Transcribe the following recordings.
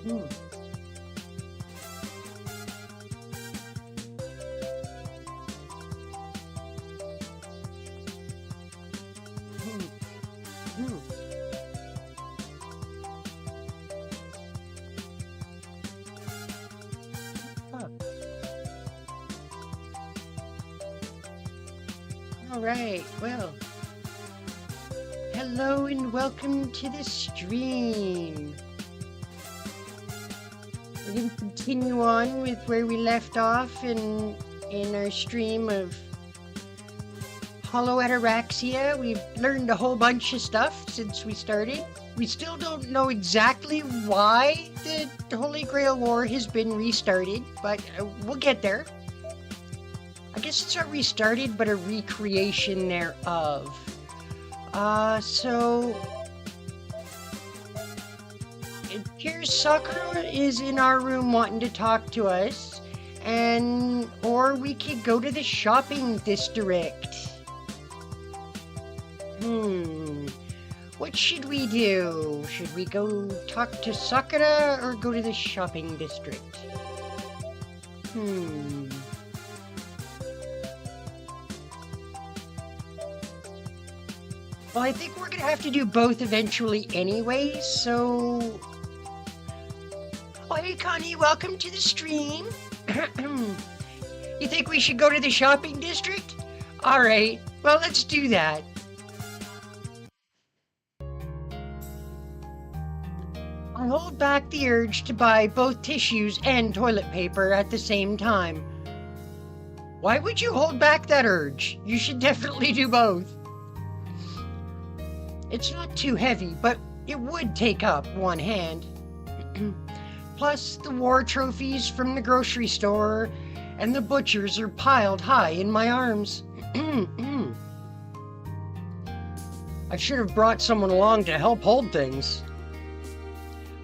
Mm. Mm. Mm. Huh. All right, well, hello and welcome to the stream. We're going to continue on with where we left off in our stream of Hollow Ataraxia. We've learned a whole bunch of stuff since we started. We still don't know exactly why the Holy Grail War has been restarted, but we'll get there. I guess it's not restarted, but a recreation thereof. So here's Sakura is in our room wanting to talk to us, or we could go to the shopping district. What should we do? Should we go talk to Sakura or go to the shopping district? Well, I think we're gonna have to do both eventually anyway, so... Oh, hey Connie, welcome to the stream. You think we should go to the shopping district? Alright, well, let's do that. I hold back the urge to buy both tissues and toilet paper at the same time. Why would you hold back that urge? You should definitely do both. It's not too heavy, but it would take up one hand. Plus, the war trophies from the grocery store and the butchers are piled high in my arms. I should have brought someone along to help hold things.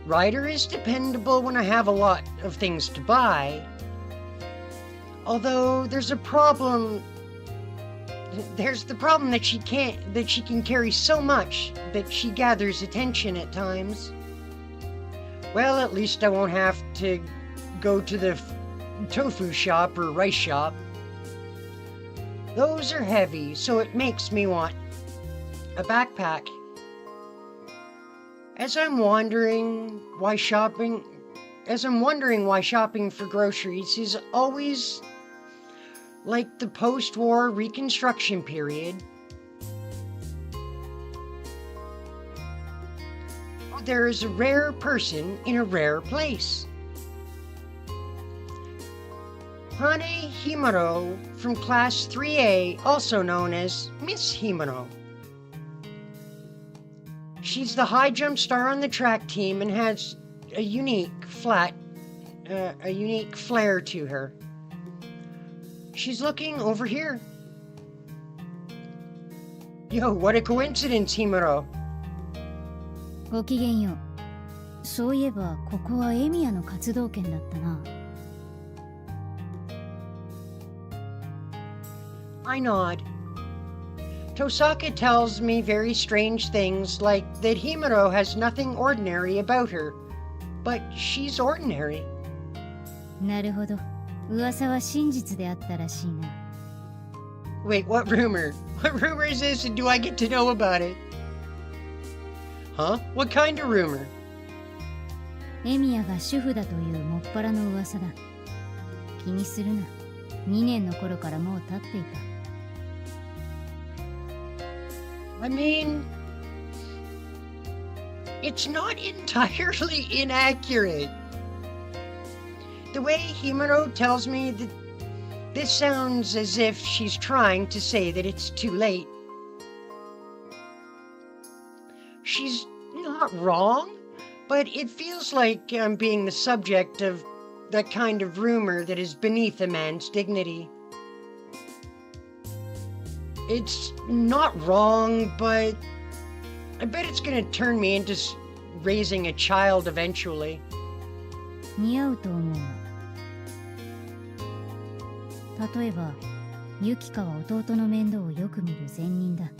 Ryder is dependable when I have a lot of things to buy. Although there's a problem. There's the problem that she can carry so much that she gathers attention at times. Well, at least I won't have to go to the tofu shop or rice shop. Those are heavy, so it makes me want a backpack. As I'm wondering why shopping for groceries is always like the post-war Reconstruction period. There is a rare person in a rare place. Hane Himuro from Class 3A, also known as Miss Himuro. She's the high jump star on the track team and has a unique flair to her. She's looking over here. Yo, what a coincidence, Himuro. ごきげんよう。そういえばここはエミヤの活動圏だったな。I nod. Tosaka tells me very strange things, like that Himuro has nothing ordinary about her. But she's ordinary. なるほど。噂は真実であったらしいな。Wait, what rumor? What rumor is this and do I get to know about it? Huh? What kind of rumor? エミヤが主婦だというもっぱらの噂だ。気にするな。2年の頃からもう経っていた。I mean, it's not entirely inaccurate. The way Himuro tells me that this sounds as if she's trying to say that it's too late. She's not wrong, but it feels like I'm being the subject of that kind of rumor that is beneath a man's dignity. It's not wrong, but I bet it's gonna turn me into raising a child eventually. 似合うと思うな。例えば、ユキカは弟の面倒をよく見る善人だ。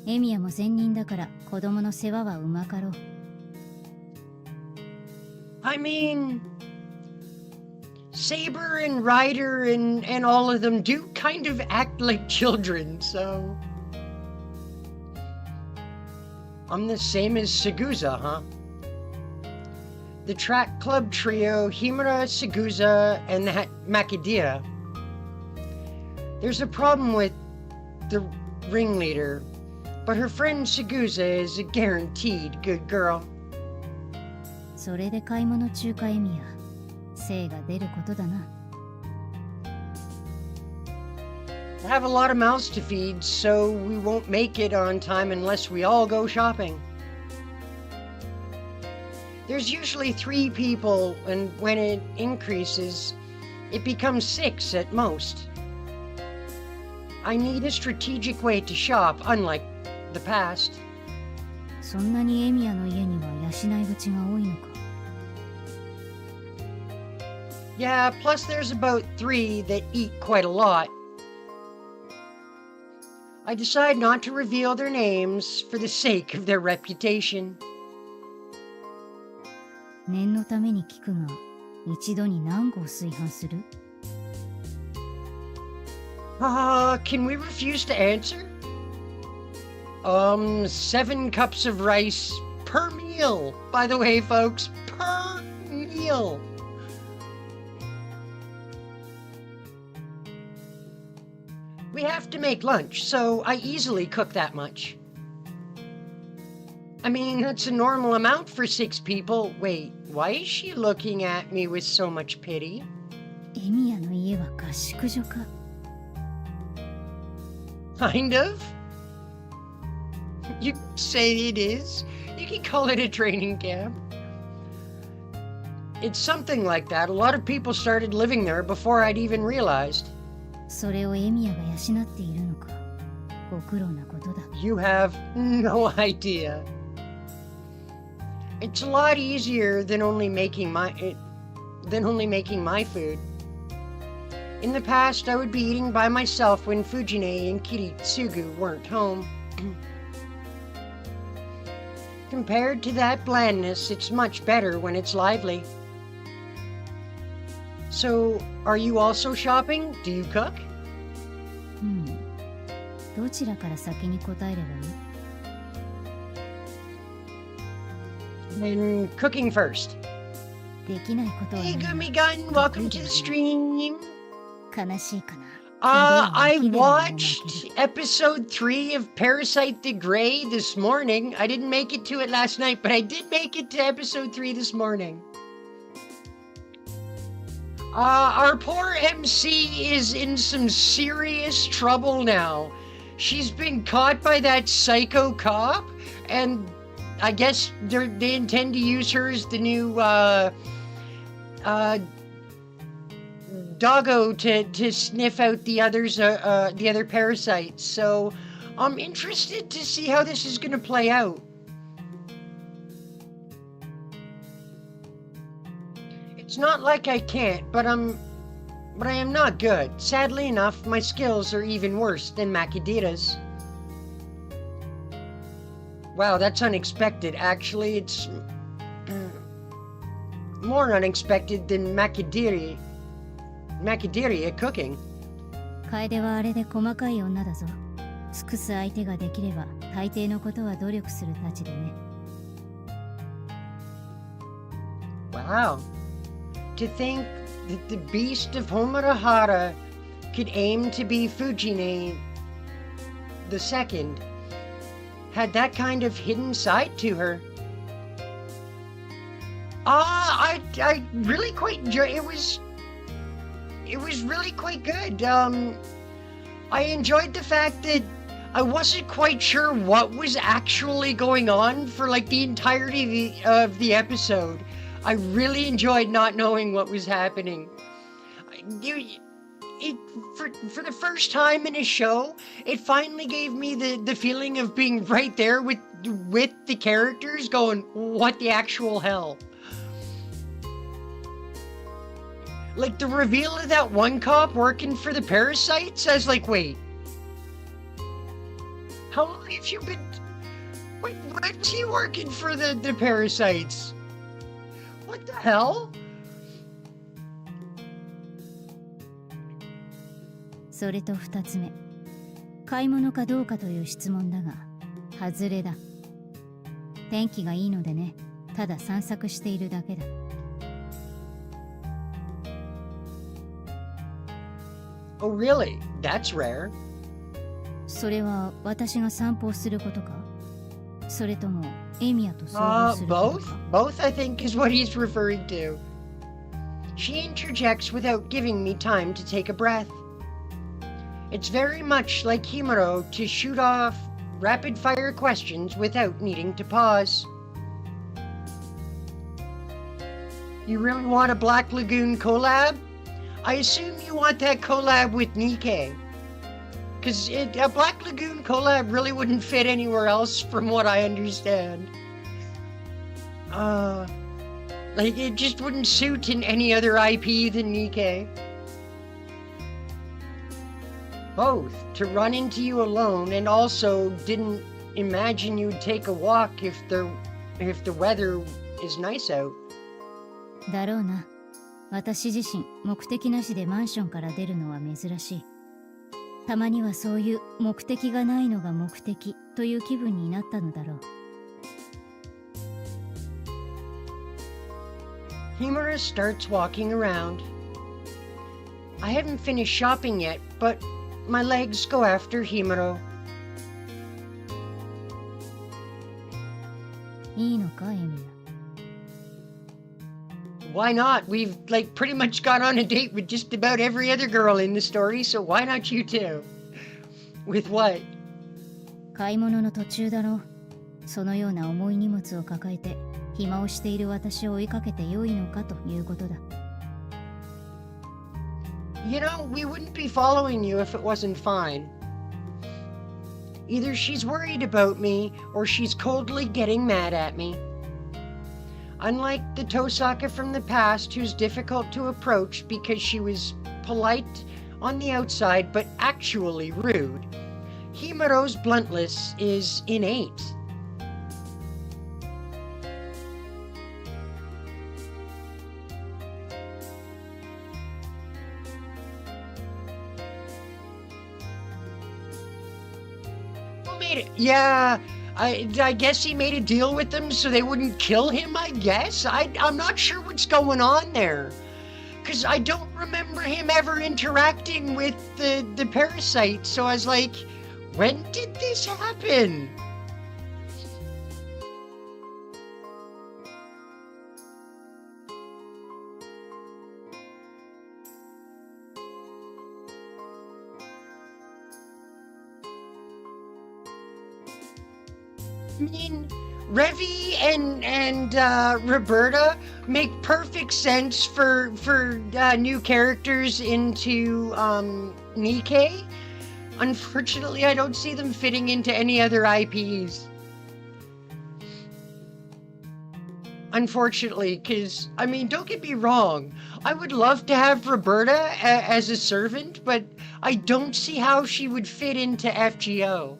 エミヤも善人だから子供の世話はうまかろう。I mean, Saber and Ryder and all of them do kind of act like children, so... I'm the same as Seguza, huh? The track club trio, Himura, Seguza, and that Makidira. There's a problem with the ringleader, but her friend Seguza is a guaranteed good girl. それで買い物中かエミヤ、精が出ることだな。I have a lot of mouths to feed, so we won't make it on time unless we all go shopping. There's usually 3 people, and when it increases, it becomes 6 at most. I need a strategic way to shop, unlike the past. そんなにエミヤの家には養い口が多いのか。Yeah, plus there's about 3 that eat quite a lot. I decide not to reveal their names for the sake of their reputation. 念のために聞くが、一度に何合炊飯する？ Can we refuse to answer? 7 cups of rice per meal. By the way, folks, per meal. We have to make lunch, so I easily cook that much. I mean, that's a normal amount for 6 people. Wait, why is she looking at me with so much pity? エミヤの家は合宿所か。Kind of. You say it is. You can call it a training camp. It's something like that. A lot of people started living there before I'd even realized. それをエミヤが養っているのか。ご苦労なことだ。You have no idea. It's a lot easier than only making my food. In the past, I would be eating by myself when Fujine and Kiritsugu weren't home. Compared to that blandness, it's much better when it's lively. So, are you also shopping? Do you cook? どちらから先に答えればいい？ Then cooking first. できないことはない。 Hey, Gummy Gun, welcome to the stream. 悲しいかな。I watched episode 3 of Parasite the Grey this morning. I didn't make it to it last night, but I did make it to episode 3 this morning. Our poor MC is in some serious trouble now. She's been caught by that psycho cop, and I guess they intend to use her as the new, doggo to sniff out the other parasites. So I'm interested to see how this is going to play out. It's not like I can't, but I am not good. Sadly enough, my skills are even worse than Makidira's. Wow, that's unexpected. Actually, it's more unexpected than Makidiri at cooking. 楓はあれで細かい女だぞ。尽くす相手ができれば、大抵のことは努力するたちでね。Wow. To think that the beast of Homarahara could aim to be Fujine II had that kind of hidden side to her. I really quite enjoyed it. It was really quite good. I enjoyed the fact that I wasn't quite sure what was actually going on for like the entirety of the episode. I really enjoyed not knowing what was happening. For the first time in a show, it finally gave me the feeling of being right there with the characters going, what the actual hell? Like the reveal of that one cop working for the parasites, I was like, wait. How long have you been... Wait, when's he working for the parasites? What the hell? それと2つ目、買い物かどうかという質問だが、外れだ。天気がいいのでね、ただ散策しているだけだ。Oh, really? That's rare. それは私が散歩をすることか、それともエミヤと遭遇することか。Both, I think, is what he's referring to. She interjects without giving me time to take a breath. It's very much like Himuro to shoot off rapid-fire questions without needing to pause. You really want a Black Lagoon collab? I assume you want that collab with Nikkei. Because a Black Lagoon collab really wouldn't fit anywhere else from what I understand. Like, it just wouldn't suit in any other IP than Nikkei. Both, to run into you alone, and also didn't imagine you'd take a walk if the weather is nice out. だろうな。私自身、目的なしでマンションから出るのは珍しい。たまにはそういう目的がないのが目的という気分になったのだろう。Himura starts walking around. I haven't finished shopping yet, but my legs go after Himuro. いいのか、エミヤ。Why not? We've pretty much gone on a date with just about every other girl in the story, so why not you too? With what? 買い物の途中だろう。そのような重い荷物を抱えて暇をしている私を追いかけて良いのかということだ。You know, we wouldn't be following you if it wasn't fine. Either she's worried about me, or she's coldly getting mad at me. Unlike the Tosaka from the past, who's difficult to approach because she was polite on the outside but actually rude, Himuro's bluntness is innate. Yeah, I guess he made a deal with them so they wouldn't kill him, I guess? I'm not sure what's going on there. Because I don't remember him ever interacting with the parasite, so I was like, when did this happen? I mean, Revi and Roberta make perfect sense for new characters into Nikkei. Unfortunately, I don't see them fitting into any other IPs. Unfortunately, because, I mean, don't get me wrong, I would love to have Roberta as a servant, but I don't see how she would fit into FGO.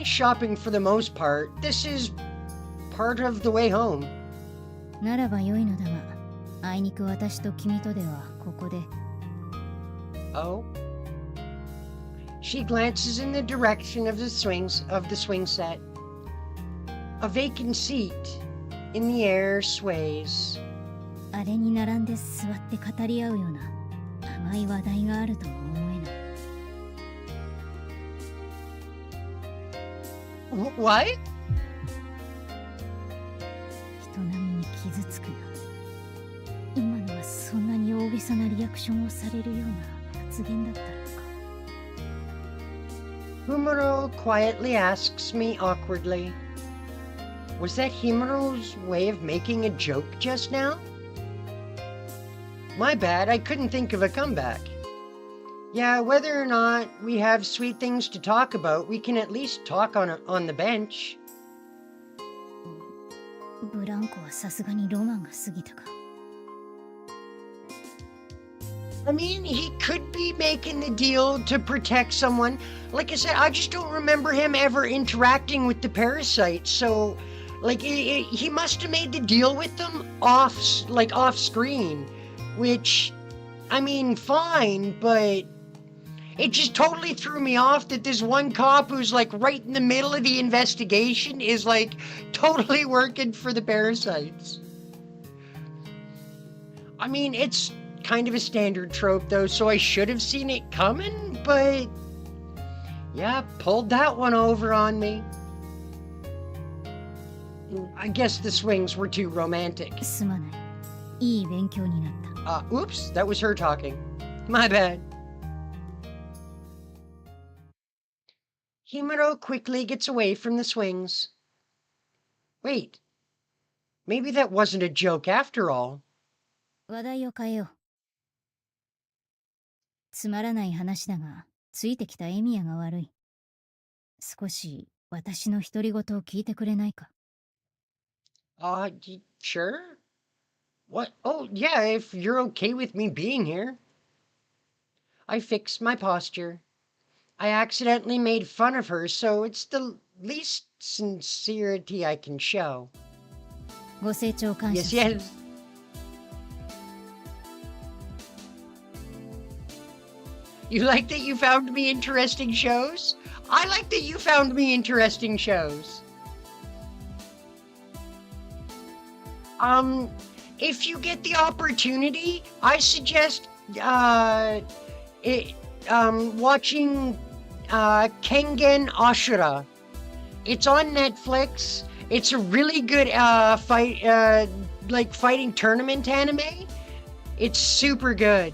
Shopping for the most part. This is part of the way home. ならば良いのだが、あいにく私と君とではここで。Oh? She glances in the direction of the swing set. A vacant seat in the air sways. あれに並んで座って語り合うような甘い話題があるとも思えない。What? 人並みに傷つくな。今のはそんなに大げさなリアクションをされるような発言だったのか。Himuro quietly asks me awkwardly. Was that Himuro's way of making a joke just now? My bad, I couldn't think of a comeback. Yeah, whether or not we have sweet things to talk about, we can at least talk on the bench. ブランコはさすがにロマンが過ぎたか。I mean, he could be making the deal to protect someone. Like I said, I just don't remember him ever interacting with the parasites. So, like, he must have made the deal with them off screen, which, I mean, fine, but it just totally threw me off that this one cop who's like right in the middle of the investigation is like totally working for the parasites. I mean, it's kind of a standard trope though, so I should have seen it coming, but yeah, pulled that one over on me. I guess the swings were too romantic. すまない。いい勉強になった。Oops, that was her talking. My bad. Himuro quickly gets away from the swings. Wait, maybe that wasn't a joke after all. 話題を変えよう。つまらない話だが、ついてきたエミヤが悪い。少し私の独り言を聞いてくれないか。Sure? What? Oh, yeah, if you're okay with me being here. I fixed my posture. I accidentally made fun of her, so it's the least sincerity I can show. ご清聴感謝 Yes, する。yes. You like that you found me interesting shows? I like that you found me interesting shows. If you get the opportunity, I suggest watching Kengen Ashura. It's on Netflix. It's a really good fighting tournament anime. It's super good.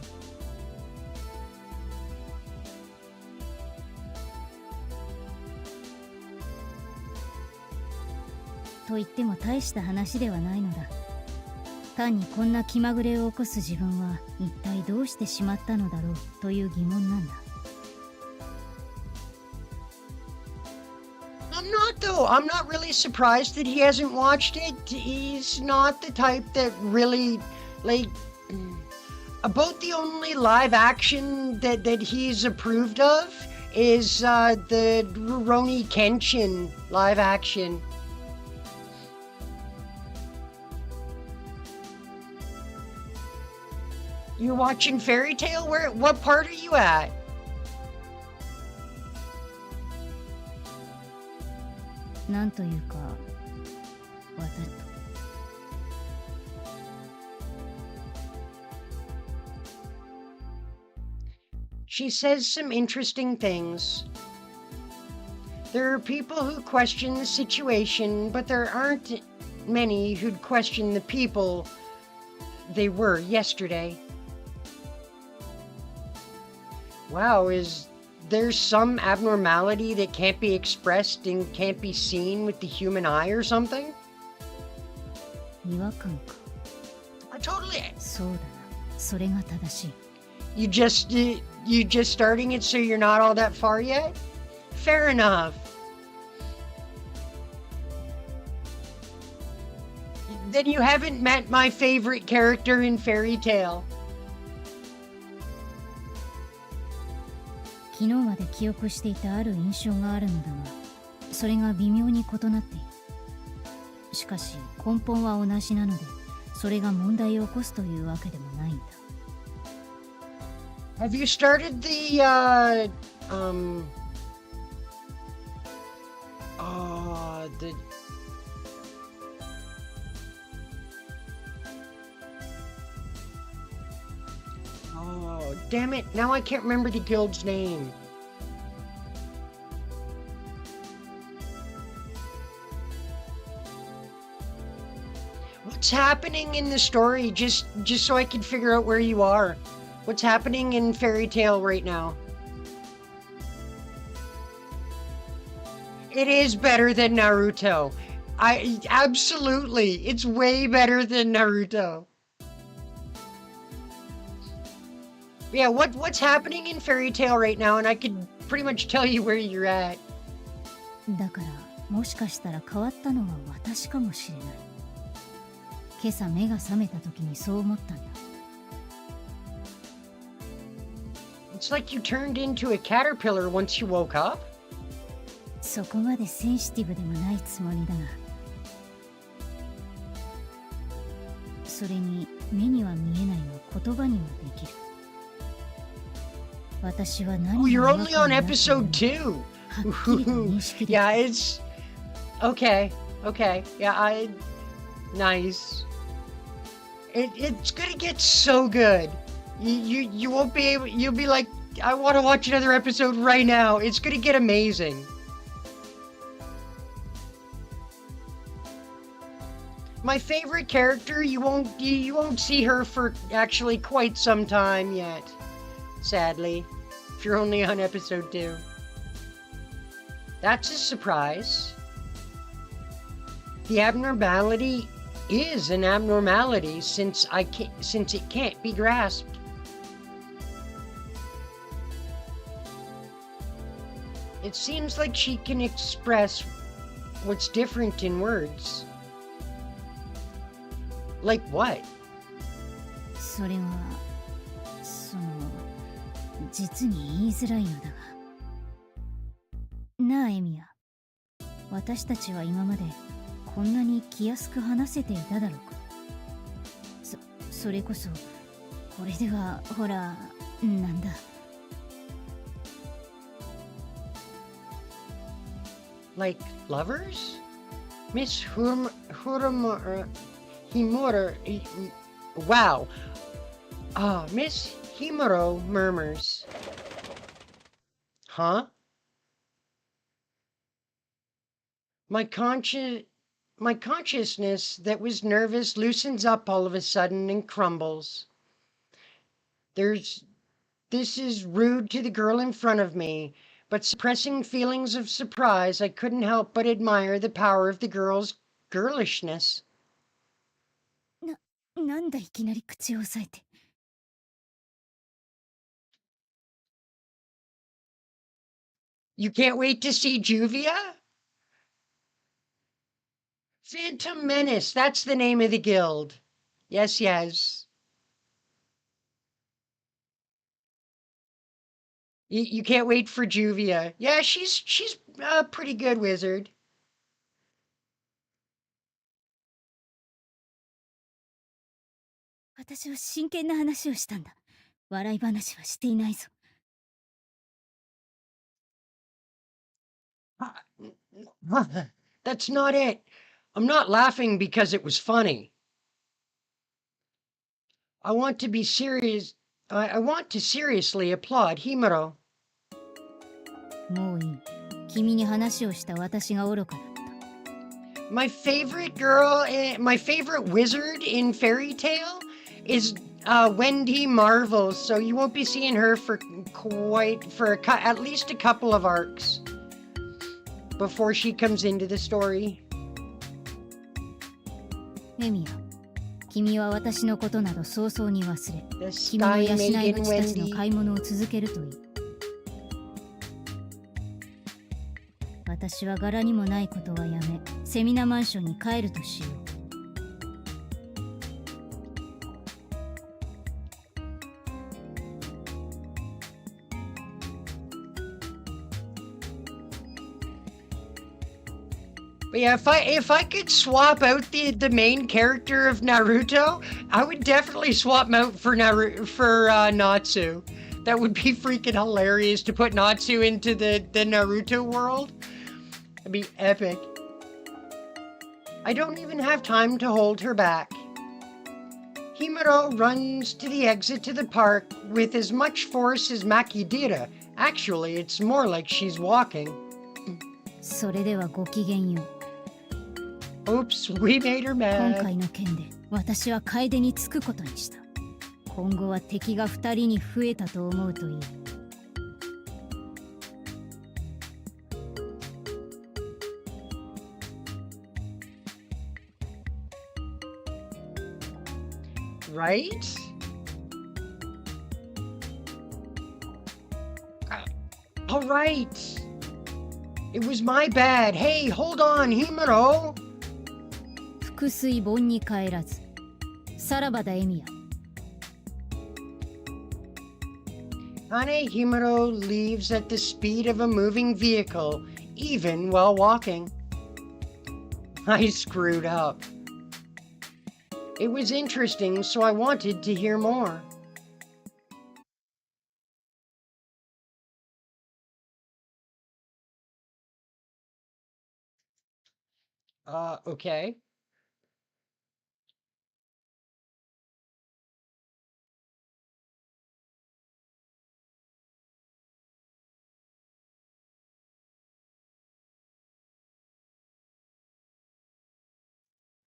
と言っても大した話ではないのだ。単にこんな気まぐれを起こす自分は一体どうしてしまったのだろうという疑問なんだ。I'm not really surprised that he hasn't watched it. He's not the type that really, like, about the only live action that he's approved of is the Rurouni Kenshin live action. You're watching Fairy Tail? What part are you at? She says some interesting things. There are people who question the situation, but there aren't many who'd question the people they were yesterday. Wow, is there some abnormality that can't be expressed and can't be seen with the human eye or something? 違和感か。Totally. そうだな。それが正しい。You just starting it, so you're not all that far yet? Fair enough. Then you haven't met my favorite character in Fairy Tail. 昨日まで記憶していたある印象があるのだが、それが微妙に異なっている。しかし根本は同じなので、それが問題を起こすというわけでもないんだ。Have you started the Oh, damn it. Now I can't remember the guild's name. What's happening in the story, just so I can figure out where you are? What's happening in Fairy Tail right now? It is better than Naruto. Absolutely. It's way better than Naruto. Yeah, what's happening in Fairy Tail right now, and I could pretty much tell you where you're at. だからもしかしたら変わったのは私かもしれない。今朝目が覚めた時にそう思ったんだ。It's like you turned into a caterpillar once you woke up. そこまでセンシティブでもないつもりだが。それに目には見えないが言葉にもできる。私は何 Oh, が you're 違和 only 感 on になっている episode のか 2. はっきりと認識でき Yeah, た。 it's okay. Okay. Yeah, nice. It's gonna get so good. You won't be able. You'll be like, I want to watch another episode right now. It's gonna get amazing. My favorite character, you won't see her for actually quite some time yet. Sadly, if you're only on episode 2. That's a surprise. The abnormality is an abnormality since it can't be grasped. It seems like she can express what's different in words. Like what? それは実に言いづらいのだが。なあエミヤ、私たちは今までこんなに気安く話せていただろうか。それこそこれではほらなんだ。Like lovers? Miss Himura. Wow. Miss Himuro murmurs. Huh? My consciousness that was nervous loosens up all of a sudden and crumbles. This is rude to the girl in front of me, but suppressing feelings of surprise, I couldn't help but admire the power of the girl's girlishness. なんだいきなり口を押さえて。You can't wait to see Juvia? Phantom Menace, that's the name of the guild. Yes, yes. You can't wait for Juvia. Yeah, she's a pretty good wizard. 私は真剣な話をしたんだ。笑い話はしていないぞ。That's not it. I'm not laughing because it was funny. I want to be serious. I want to seriously applaud Himuro. もういい。君に話をした私が愚かだった。My favorite wizard in Fairy Tale is Wendy Marvel, so you won't be seeing her for at least a couple of arcs before she comes into the story. エミヤ、君は私のことなど早々に忘れ、 The 君の養 Stein い Maiden 口たちの Wendy. 買い物を続けるといい。私は柄にもないことはやめ、セミナマンションに帰るとしよう。But yeah, if I could swap out the main character of Naruto, I would definitely swap him out for Natsu. That would be freaking hilarious to put Natsu into the Naruto world. That'd be epic. I don't even have time to hold her back. Himuro runs to the exit to the park with as much force as Makidira. Actually, it's more like she's walking. それではごきげんよう。 Oops, we made her 今 mad. 回の件で私は楓につくことにした。今後は敵が2人に増えたと思うといい。Right? All right. It was my bad. Hey, hold on, Himuro. 腹水盆に帰らず。さらばだエミヤ。Hane Himuro leaves at the speed of a moving vehicle, even while walking. I screwed up. It was interesting, so I wanted to hear more. Okay.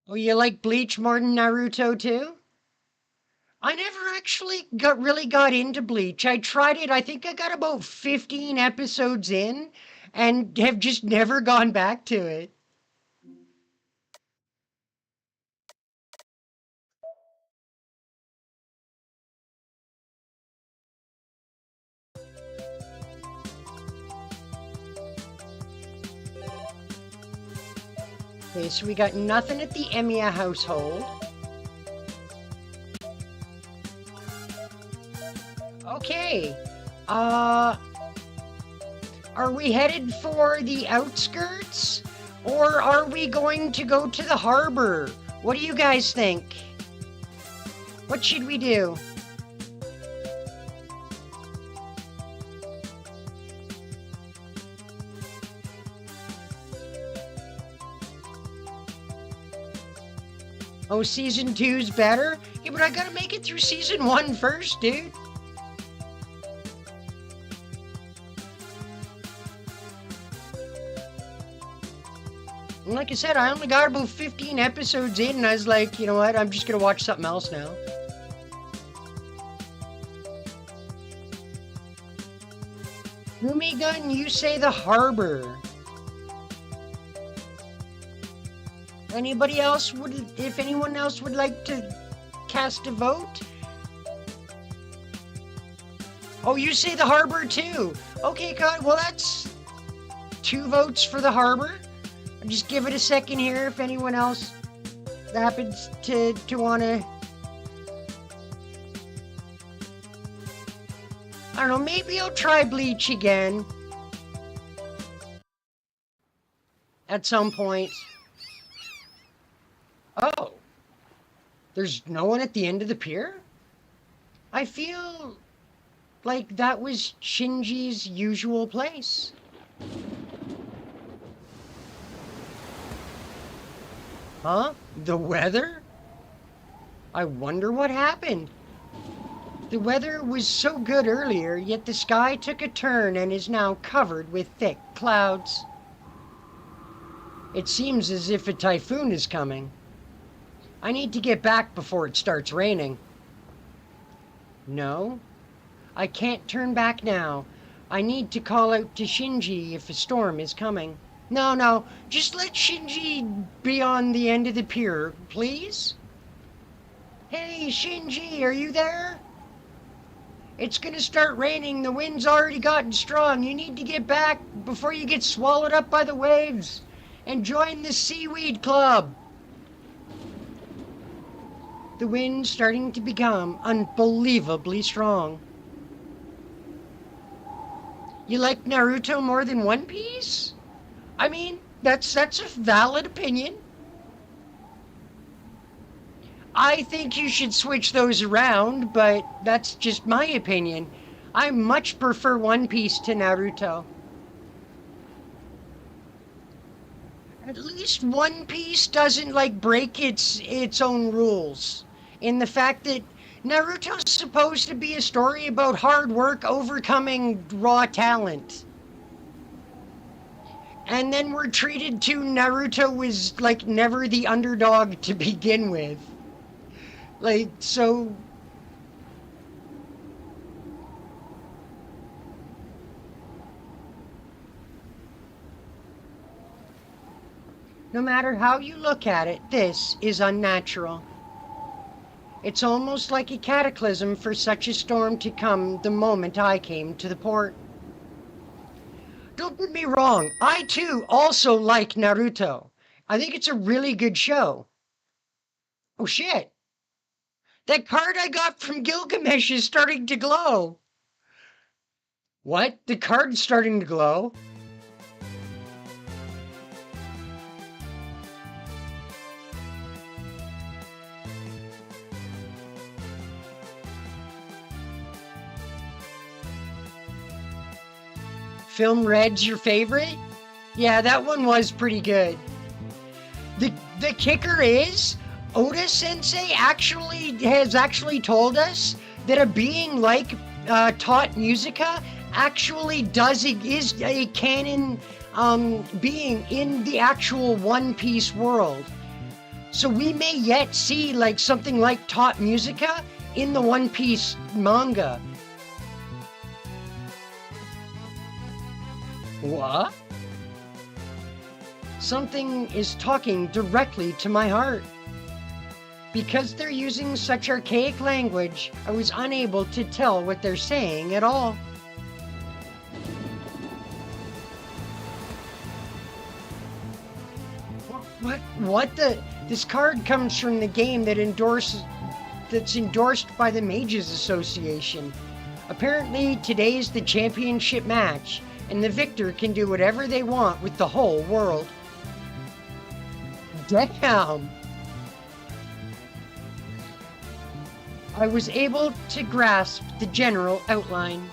Oh, you like Bleach more than Naruto too? I never actually really got into Bleach. I tried it. I think I got about 15 episodes in and have just never gone back to it. Okay, so we got nothing at the Emiya household. Okay. Are we headed for the outskirts? Or are we going to go to the harbor? What do you guys think? What should we do? Oh, season 2's better? Yeah, but I gotta make it through season 1 first, dude. And like I said, I only got about 15 episodes in, and I was like, you know what, I'm just gonna watch something else now. Fumigun, you say the harbor. Anybody else if anyone else would like to cast a vote? Oh, you say the harbor too. Okay, God, well that's 2 votes for the harbor. I'll just give it a second here if anyone else happens to want to... I don't know, maybe I'll try Bleach again. At some point. Oh. There's no one at the end of the pier? I feel like that was Shinji's usual place. Huh? The weather? I wonder what happened. The weather was so good earlier, yet the sky took a turn and is now covered with thick clouds. It seems as if a typhoon is coming. I need to get back before it starts raining. No, I can't turn back now. I need to call out to Shinji if a storm is coming. No, just let Shinji be on the end of the pier, please? Hey, Shinji, are you there? It's gonna start raining. The wind's already gotten strong. You need to get back before you get swallowed up by the waves and join the Seaweed Club. The wind's starting to become unbelievably strong. You like Naruto more than One Piece? I mean, that's a valid opinion. I think you should switch those around, but that's just my opinion. I much prefer One Piece to Naruto. At least One Piece doesn't like break its own rules. In the fact that Naruto's supposed to be a story about hard work overcoming raw talent. And then we're treated to Naruto was like never the underdog to begin with. Like, so... No matter how you look at it, this is unnatural. It's almost like a cataclysm for such a storm to come the moment I came to the port. Don't get me wrong, I too also like Naruto. I think it's a really good show. Oh shit. That card I got from Gilgamesh is starting to glow. What? The card's starting to glow? Film Red's your favorite? Yeah, that one was pretty good. The kicker is, Oda Sensei has actually told us that a being like Taught Musica actually is a canon being in the actual One Piece world. So we may yet see like something like Taught Musica in the One Piece manga. What? Something is talking directly to my heart. Because they're using such archaic language, I was unable to tell what they're saying at all. What the? This card comes from the game that's endorsed by the Mages Association. Apparently, today's the championship match, and the victor can do whatever they want with the whole world. Damn! I was able to grasp the general outline.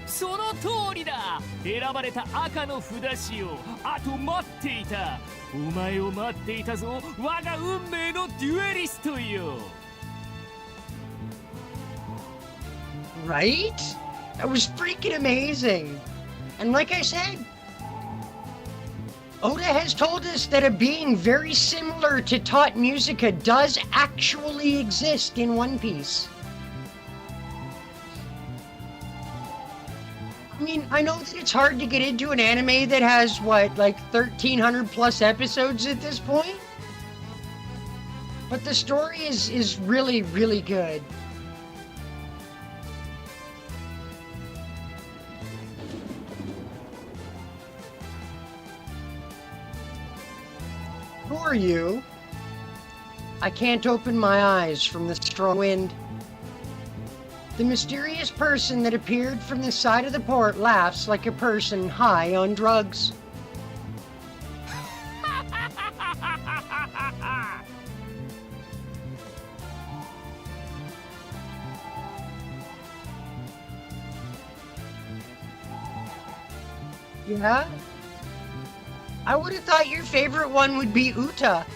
その通りだ。選ばれた赤の札師よ。あと待っていた。お前を待っていたぞ。我が運命のデュエリストよ。Right? That was freaking amazing. And like I said, Oda has told us that a being very similar to Taught Musica does actually exist in One Piece. I mean, I know that it's hard to get into an anime that has, what, like 1,300 plus episodes at this point? But the story is really, really good. Who are you? I can't open my eyes from the strong wind. The mysterious person that appeared from the side of the port laughs like a person high on drugs. Yeah? I would have thought your favorite one would be Uta.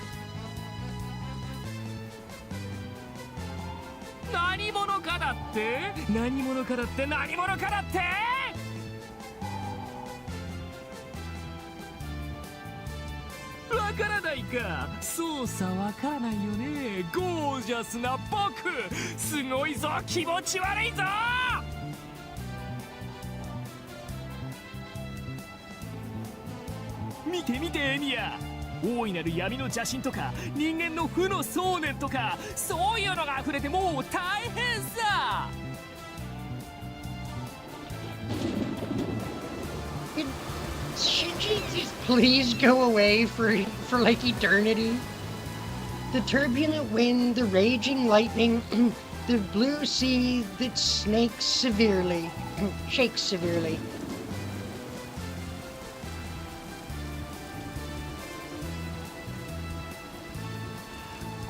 何者かだって？何者かだって？何者かだって？わからないか。そうさわからないよね。ゴージャスな僕、すごいぞ。気持ち悪いぞ。見て見てエニア。大いなる闇の邪神とか人間の負の想念とかそういうのが溢れてもう大変さ。Should you just please go away for like eternity? The turbulent wind, the raging lightning, the blue sea that shakes severely.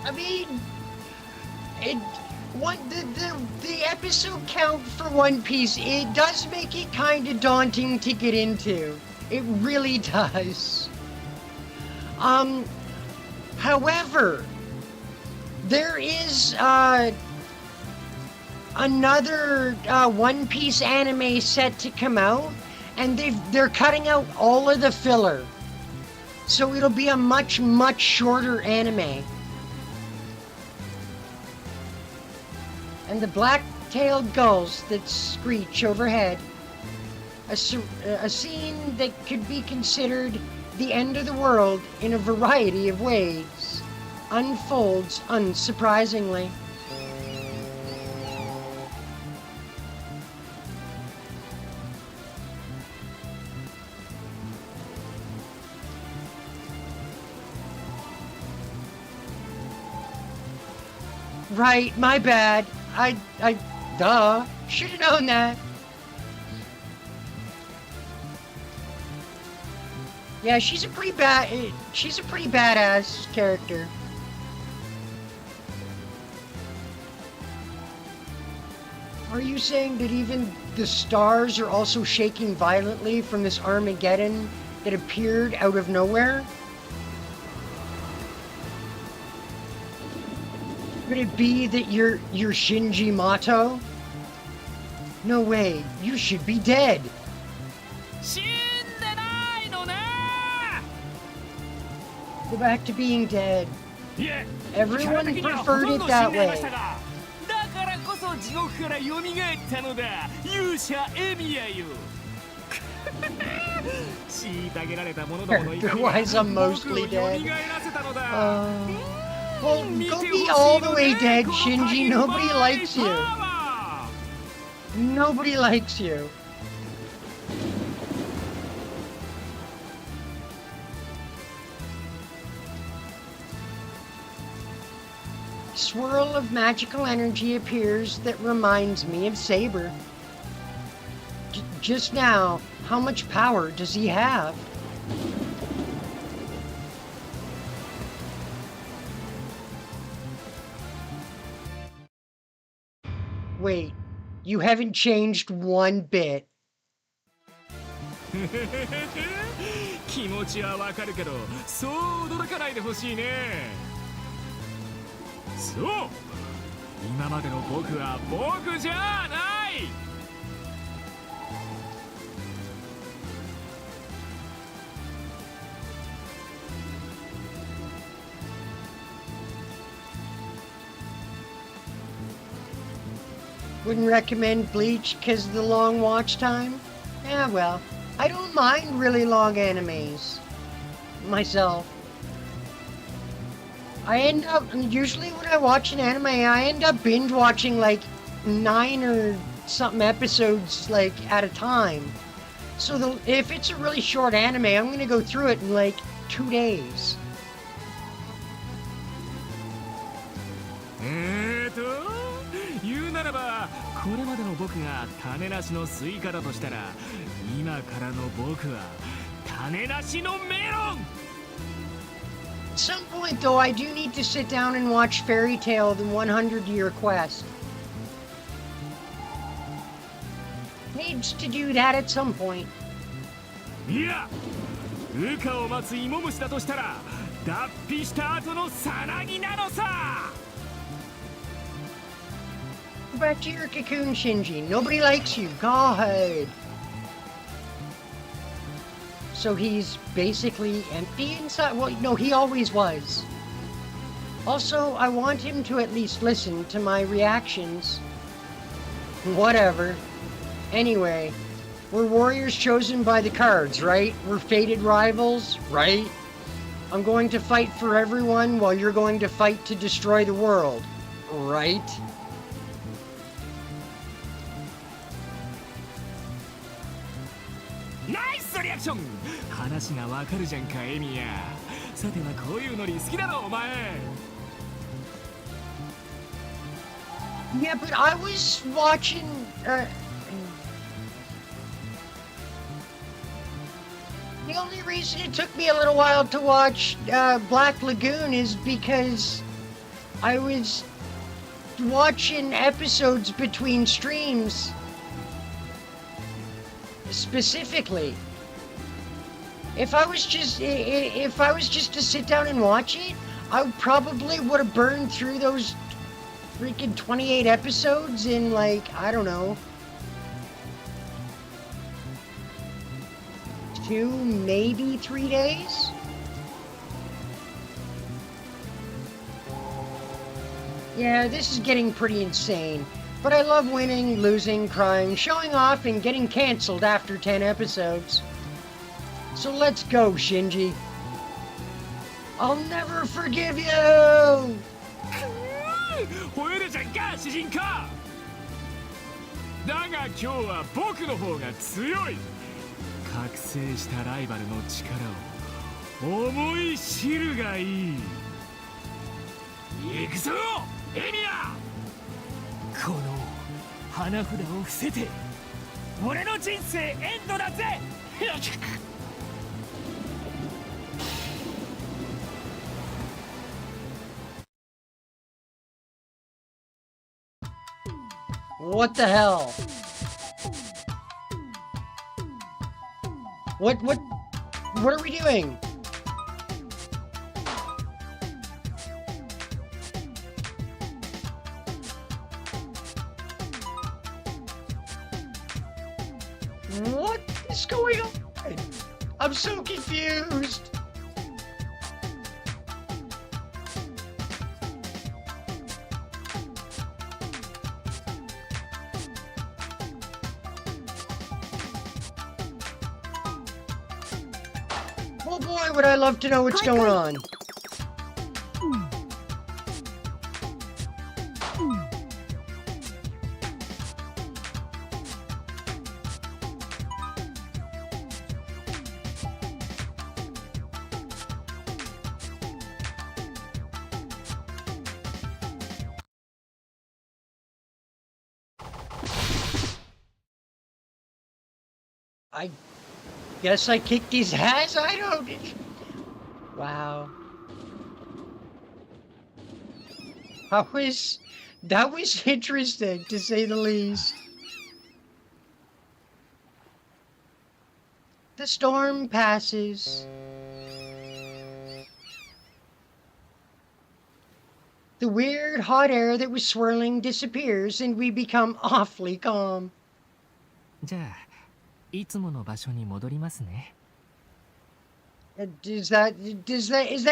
I mean, the episode count for One Piece, it does make it kind of daunting to get into. It really does. However, there is another One Piece anime set to come out, and they're cutting out all of the filler, so it'll be a much shorter anime. And the black-tailed gulls that screech overhead. A scene that could be considered the end of the world in a variety of ways unfolds unsurprisingly. Right, my bad. Duh. Should have known that. Yeah, she's a pretty badass character. Are you saying that even the stars are also shaking violently from this Armageddon that appeared out of nowhere? Could it be that you're Shinji Mato? No way, you should be dead. Go back to being dead. Everyone preferred it that way. だからこそ地獄から蘇ったのだ、勇者エミヤよ。虐げられた者どもの怒りが僕を蘇らせたのだ。Well, go be all the way dead, Shinji. Nobody likes you. Nobody likes you. Swirl of magical energy appears that reminds me of Saber. Just now, how much power does he have? Wait, you haven't changed one bit. 気持ちはわかるけど、そう驚かないでほしいね。そう、今までの僕は僕じゃない。Wouldn't recommend Bleach because of the long watch time? Yeah, well, I don't mind really long animes. Myself. I end up, usually when I watch an anime, I end up binge watching like 9 or something episodes like at a time. So if it's a really short anime, I'm gonna go through it in like 2 days. 言うならば、これまでの僕が種なしのスイカだとしたら、今からの僕は種なしのメロン。 At some point, though, I do need to sit down and watch Fairy Tail: The 100-Year Quest. Needs to do that at some point. いや、羽化を待つ芋虫だとしたら、脱皮した後のさなぎなのさ。 Go back to your cocoon, Shinji. Nobody likes you. Go ahead. So he's basically empty inside? Well, no, he always was. Also, I want him to at least listen to my reactions. Whatever. Anyway, we're warriors chosen by the cards, right? We're fated rivals, right? I'm going to fight for everyone while you're going to fight to destroy the world, right? Nice reaction! 話がわかるじゃんか、エミヤ。さてはこういうノリ好きだろ、お前。Yeah, but I was watching. The only reason it took me a little while to watch Black Lagoon is because I was watching episodes between streams. Specifically, if I was just to sit down and watch it, I probably would have burned through those freaking 28 episodes in like, I don't know, 2, maybe 3 days. Yeah, this is getting pretty insane. But I love winning, losing, crying, showing off, and getting cancelled after 10 episodes. So let's go, Shinji. I'll never forgive you! 吠えるじゃんか、主人公。だが今日は僕の方が強い。覚醒したライバルの力を思い知るがいい。行くぞ、エミヤ！この花札を伏せて俺の人生エンドだぜ。What the hell? What are we doing? What is going on? I'm so confused. Oh boy, would I love to know what's going on. I guess I kicked his ass. I don't. Wow. That was interesting, to say the least. The storm passes. The weird hot air that was swirling disappears, and we become awfully calm. じゃあいつもの場所に戻りますね。Is that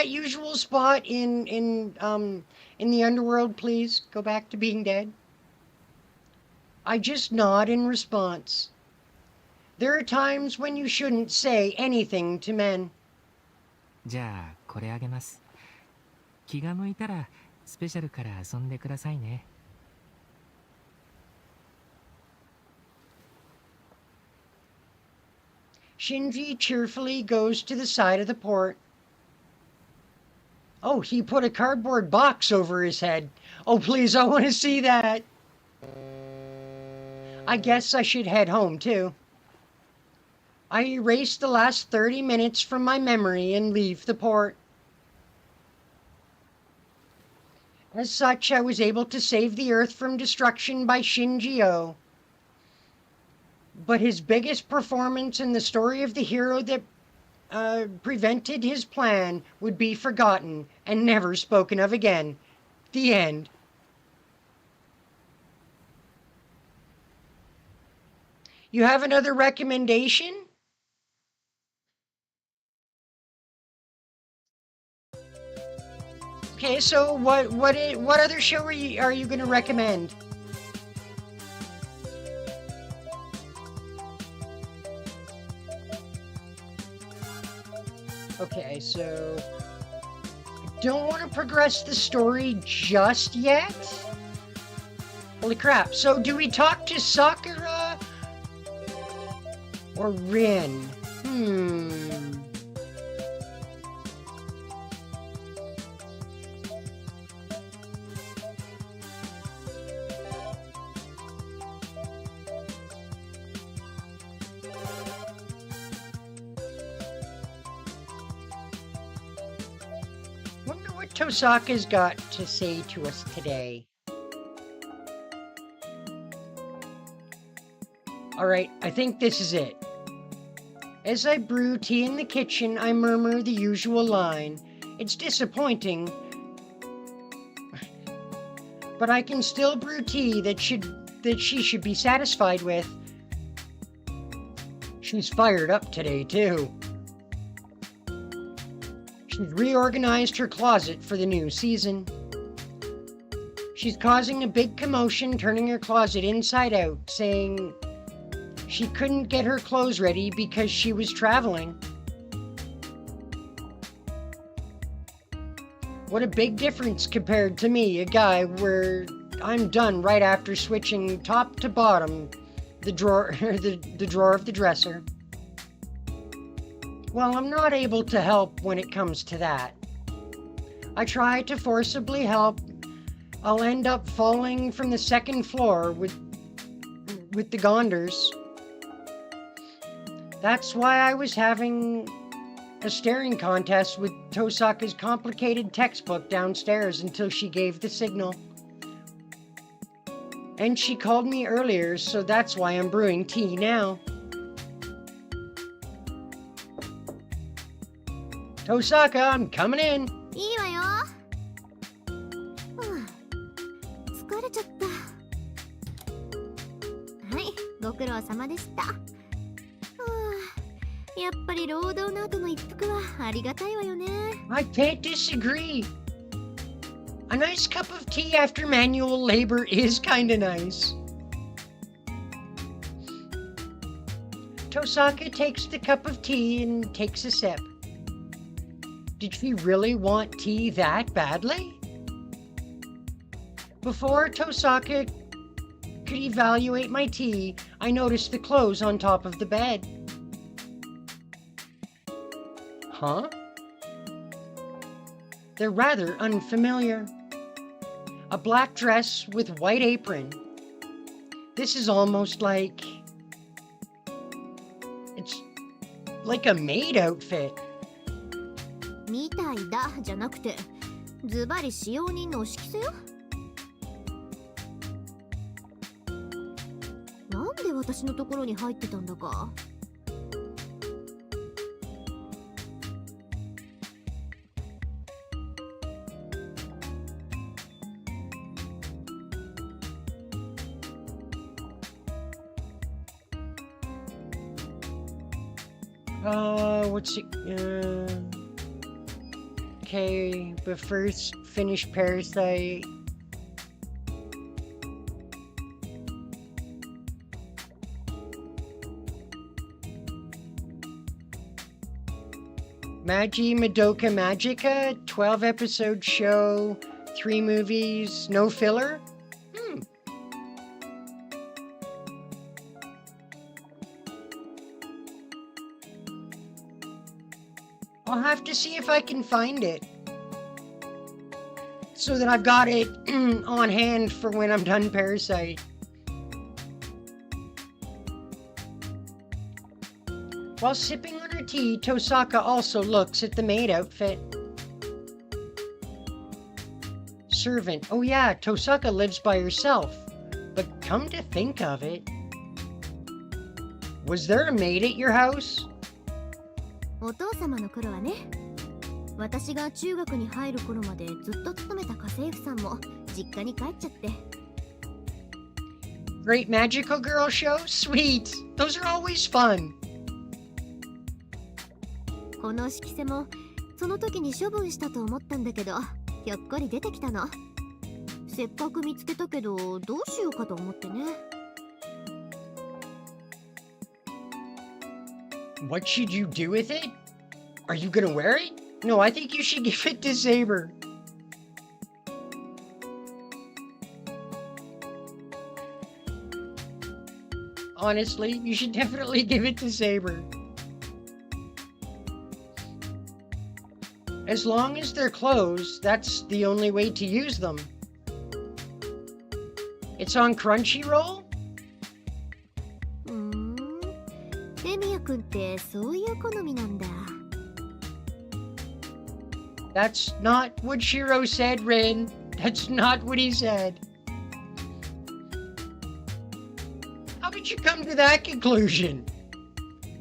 usual spot in the underworld? Please go back to being dead. I just nod in response. There are times when you shouldn't say anything to men. じゃあこれあげます。気が向いたらスペシャルから遊んでくださいね。Shinji cheerfully goes to the side of the port. Oh, he put a cardboard box over his head. Oh, please, I want to see that. I guess I should head home, too. I erase the last 30 minutes from my memory and leave the port. As such, I was able to save the Earth from destruction by Shinji-Oh. But his biggest performance in the story of the hero that prevented his plan would be forgotten and never spoken of again. The end. You have another recommendation? Okay, so what other show are you going to recommend? Okay, so I don't want to progress the story just yet. Holy crap. So do we talk to Sakura or Rin? Wonder what Tosaka's got to say to us today. Alright, I think this is it. As I brew tea in the kitchen, I murmur the usual line. It's disappointing, but I can still brew tea that she should be satisfied with. She's fired up today, too. She's reorganized her closet for the new season. She's causing a big commotion, turning her closet inside out, saying she couldn't get her clothes ready because she was traveling. What a big difference compared to me, a guy where I'm done right after switching top to bottom the drawer the drawer of the dresser. Well, I'm not able to help when it comes to that. I try to forcibly help I'll end up falling from the second floor with the Gondors. That's why I was having a staring contest with Tosaka's complicated textbook downstairs until she gave the signal. And she called me earlier, so that's why I'm brewing tea now. Tosaka, I'm coming in. いいわよ。疲れちゃった。はい、ご苦労様でした。やっぱり労働の後の一服はありがたいわよね。I can't disagree. A nice cup of tea after manual labor is kinda nice. Tosaka takes the cup of tea and takes a sip. Did she really want tea that badly? Before Tosaka could evaluate my tea, I noticed the clothes on top of the bed. Huh? They're rather unfamiliar. A black dress with white apron. This is almost like... It's like a maid outfit. みたいだじゃなくて、ズバリ使用人のお仕着せよ。なんで私のところに入ってたんだか。What's it? Okay, but first finish Parasite. Magi Madoka Magica, 12-episode show, 3 movies, no filler? I'll have to see if I can find it, so that I've got it on hand for when I'm done Parasite. While sipping on her tea, Tosaka also looks at the maid outfit. Servant. Oh yeah, Tosaka lives by herself. But come to think of it, was there a maid at your house? お父様の頃はね。私が中学に入る頃までずっと勤めた家政婦さんも実家に帰っちゃって。Great Magical Girl show? Sweet! Those are always fun! この色せもその時に処分したと思ったんだけど、ひょっこり出てきたの。せっかく見つけたけど、どうしようかと思ってね。What should you do with it? Are you gonna wear it? No, I think you should give it to Saber. Honestly, you should definitely give it to Saber. As long as they're closed, that's the only way to use them. It's on Crunchyroll? レミヤ君ってそういう好みなんだ。That's not what Shiro said, Rin. That's not what he said. How did you come to that conclusion?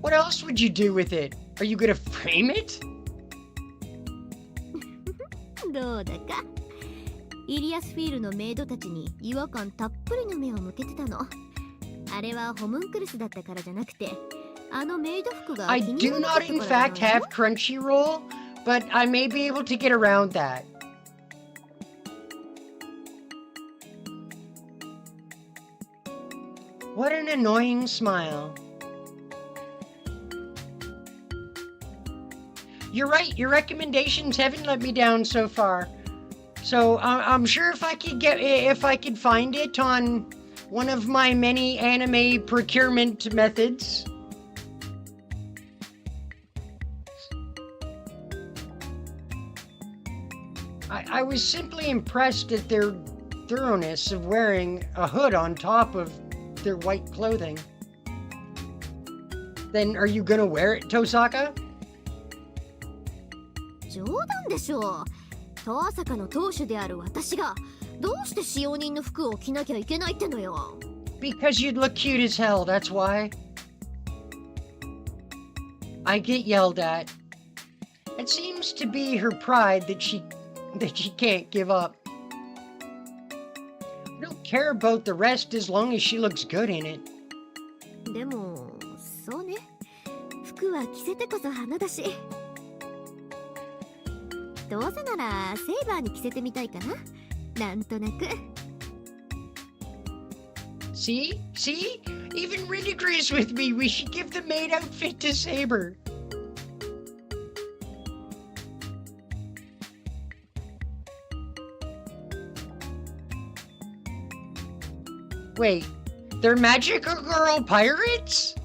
What else would you do with it? Are you gonna frame it? どうだか。イリアスフィールのメイドたちに違和感たっぷりの目を向けてたの。あれはホムンクルスだったからじゃなくて、あのメイド服が I 気に do なっ not た in からな fact の。 have Crunchyroll, but I may be able to get around that. What an annoying smile. You're right, your recommendations haven't let me down so far. So I'm sure if I could find it on one of my many anime procurement methods. I was simply impressed at their thoroughness of wearing a hood on top of their white clothing. Then are you gonna wear it, Tosaka? 冗談でしょう。トアサカの当主である私がどうして使用人の服を着なきゃいけないってのよ。Because you'd look cute as hell, that's why. I get yelled at. It seems to be her pride that she can't give up. I don't care about the rest as long as she looks good in it. でもそうね、服は着せてこそ花だし。どうせならセイバーに着せてみたいかな、なんとなく。See? See? Even Rin agrees with me. We should give the maid outfit to Saber. Wait, they're magical girl pirates?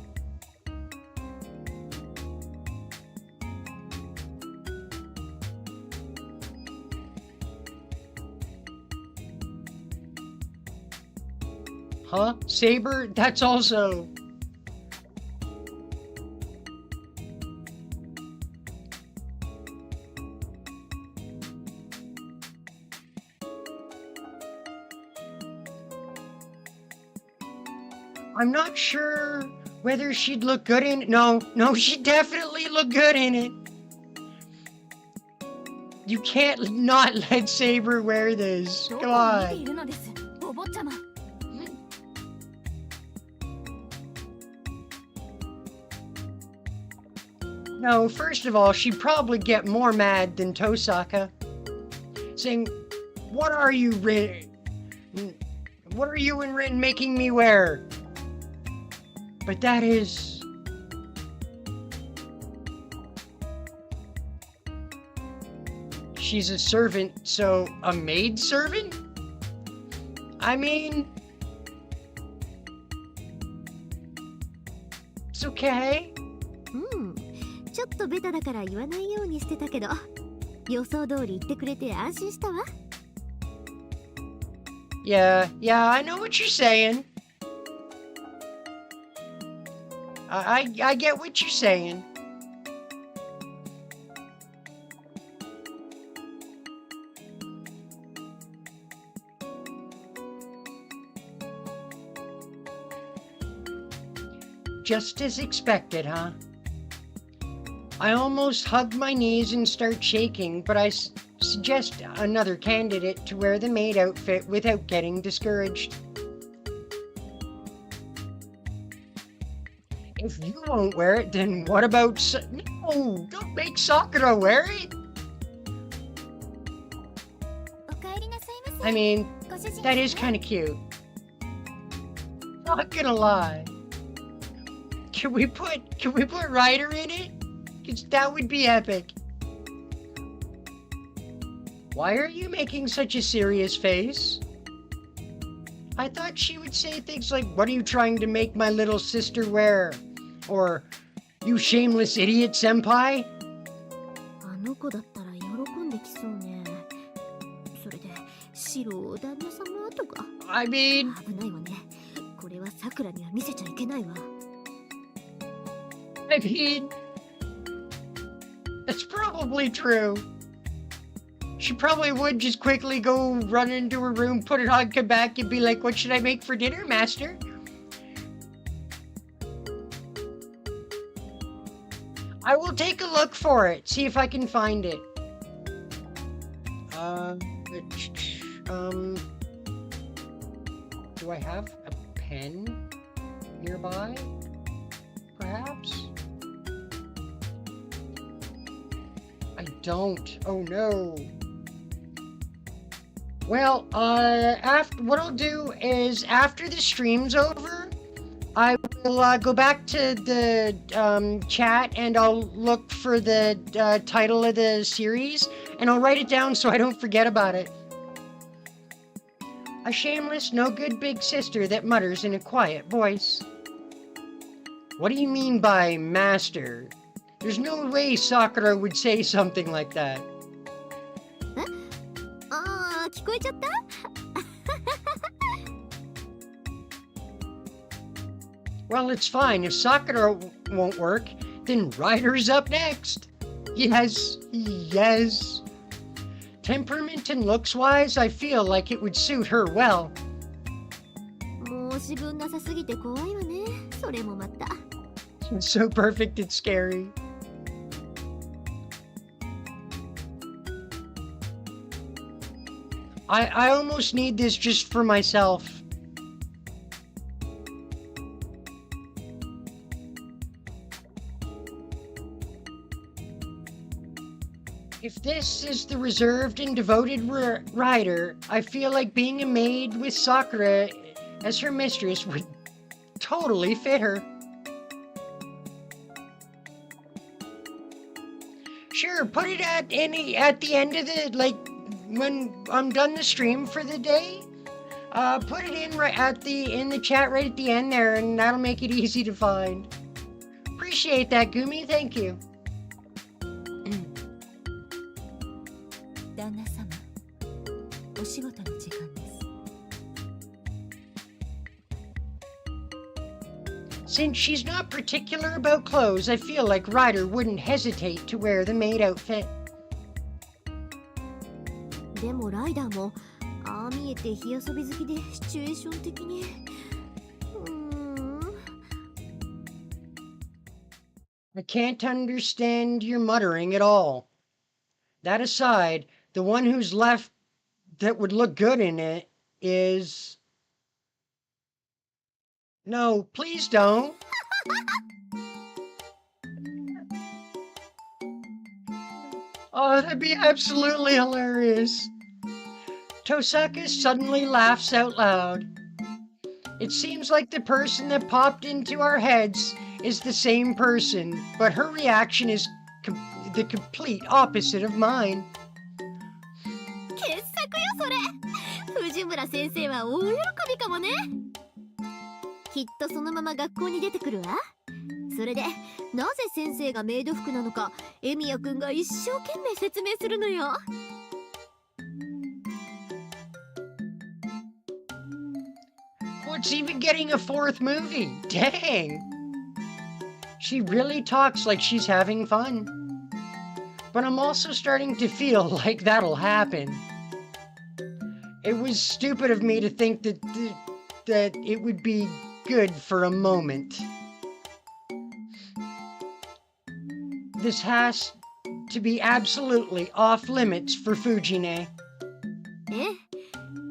Huh? Saber? That's also... I'm not sure whether she'd look good in it. No, she'd definitely look good in it. You can't not let Saber wear this. God. No, first of all, she'd probably get more mad than Tosaka. Saying, what are you, Rin? What are you and Rin making me wear? But that is... She's a servant, so a maid servant? I mean... It's okay. ちょっとベタだから言わないようにしてたけど、予想通り言ってくれて安心したわ。Yeah, I know what you're saying. I get what you're saying. Just as expected, huh? I almost hugged my knees and start shaking, but I suggest another candidate to wear the maid outfit without getting discouraged. If you won't wear it, then what about... No, don't make Sakura wear it! I mean, that is kind of cute. Not gonna lie. Can we put Ryder in it? Cause that would be epic. Why are you making such a serious face? I thought she would say things like, what are you trying to make my little sister wear? Or, you shameless idiot, senpai? あの子だったら喜んできそうね。それで、白旦那様とか。I mean... 危ないわね。これはさくらには見せちゃいけないわ。I mean... That's probably true. She probably would just quickly go run into her room, put it on, come back, and be like, what should I make for dinner, master? I will take a look for it, see if I can find it. Do I have a pen nearby? Perhaps? I don't. Oh no. Well, what I'll do is after the stream's over, I will go back to the chat and I'll look for the title of the series and I'll write it down so I don't forget about it. A shameless, no good big sister that mutters in a quiet voice. What do you mean by master? There's no way Sakura would say something like that. ああ、聞こえちゃった Well, it's fine. If Sakura won't work, then Ryder's up next. Yes, yes. Temperament and looks-wise, I feel like it would suit her well. 申し分なさすぎて怖いわね。それもまた。It's so perfect, it's scary. I almost need this just for myself. If this is the reserved and devoted rider, I feel like being a maid with Sakura as her mistress would totally fit her. Sure, put it at the end of the, like, when I'm done the stream for the day. Put it in in the chat right at the end there, and that'll make it easy to find. Appreciate that, Gumi. Thank you. 旦那様、お仕事の時間です。 Since she's not particular about clothes, I feel like Ryder wouldn't hesitate to wear the maid outfit. でもライダーもああ見えて火遊び好きでシチュエーション的にI can't understand your muttering at all. That aside, the one who's left that would look good in it is... No, please don't. Oh, that'd be absolutely hilarious. Tosaka suddenly laughs out loud. It seems like the person that popped into our heads is the same person, but her reaction is the complete opposite of mine. 傑作よそれ。藤村先生は大喜びかもね。きっとそのまま学校に出てくるわ。それでなぜ先生がメイド服なのかエミヤくんが一生懸命説明するのよ。Well, it's even getting a fourth movie. Dang. She really talks like she's having fun. But I'm also starting to feel like that'll happen. It was stupid of me to think that it would be good for a moment. This has to be absolutely off limits for Fujine. ええ、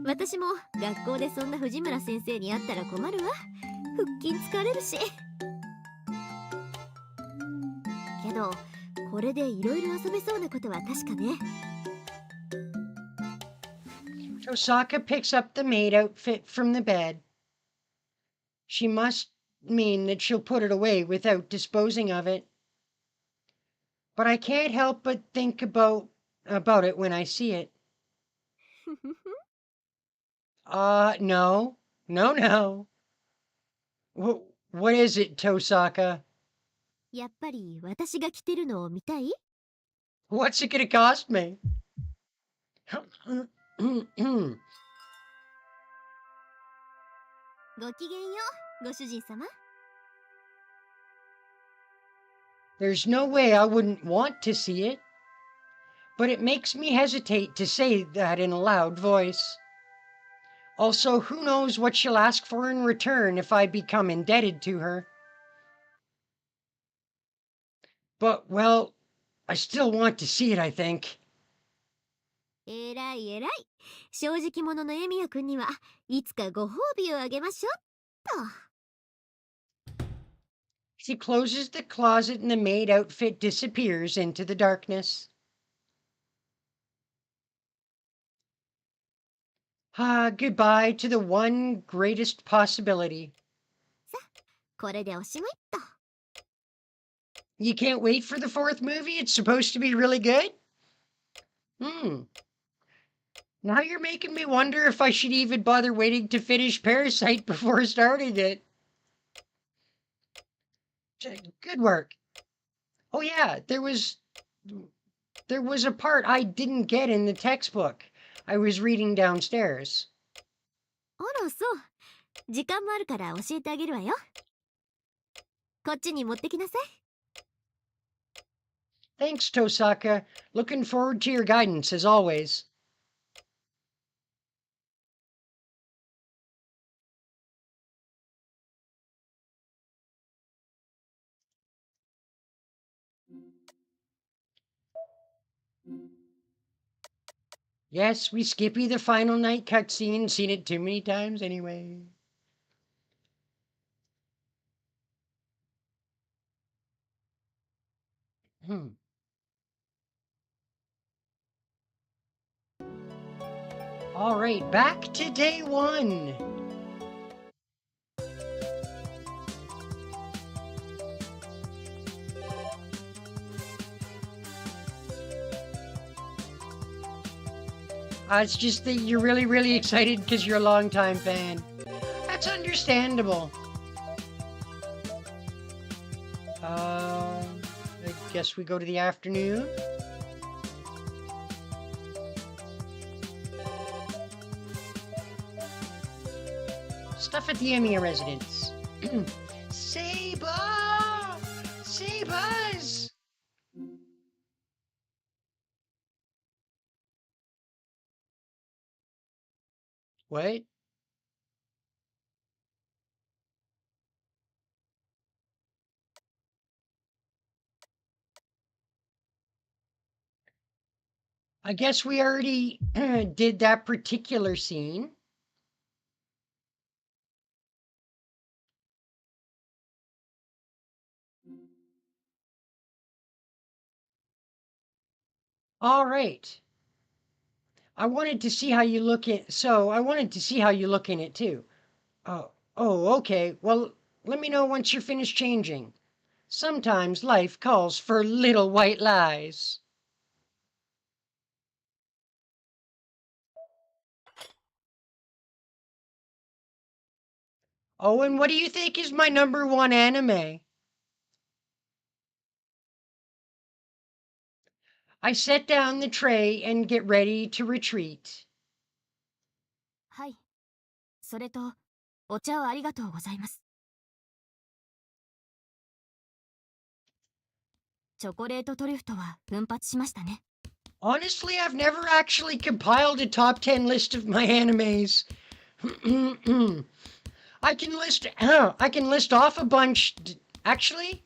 私も学校でそんな藤村先生に会ったら困るわ。腹筋疲れるし。けどこれでいろいろ遊べそうなことは確かね。Tosaka picks up the maid outfit from the bed. She must mean that she'll put it away without disposing of it. But I can't help but think about it when I see it. No. What is it, Tosaka? やっぱり私が着てるのを見たい？ What's it gonna cost me? ごきげんよう、ご主人様。There's no way I wouldn't want to see it. But it makes me hesitate to say that in a loud voice. Also, who knows what she'll ask for in return if I become indebted to her. But, well, I still want to see it, I think. えらいえらい。正直者のエミヤくんにはいつかご褒美をあげましょうっと。She closes the closet and the maid outfit disappears into the darkness. Goodbye to the one greatest possibility. さあ、これでおしまいっと。You can't wait for the fourth movie? It's supposed to be really good? Now you're making me wonder if I should even bother waiting to finish Parasite before starting it. Good work. Oh yeah, there was a part I didn't get in the textbook. I was reading downstairs. あらそう。時間もあるから教えてあげるわよ。こっちに持ってきなさい。 Thanks, Tosaka. Looking forward to your guidance, as always. Yes, we skippy the final night cutscene. Seen it too many times anyway. All right, back to day one. It's just that you're really, really excited because you're a longtime fan. That's understandable. I guess we go to the afternoon. Stuff at the Emiya residence. Saber! Sabers! What? I guess we already did that particular scene. All right. I wanted to see how you look at. So I wanted to see how you look in it too. Oh, okay. Well, let me know once you're finished changing. Sometimes life calls for little white lies. Oh, and what do you think is my #1 anime? I set down the tray and get ready to retreat. はい。それと、お茶をありがとうございます。チョコレートトリュフとは奮発しましたね。Honestly, I've never actually compiled a top 10 list of my animes. I can list off a bunch. Actually,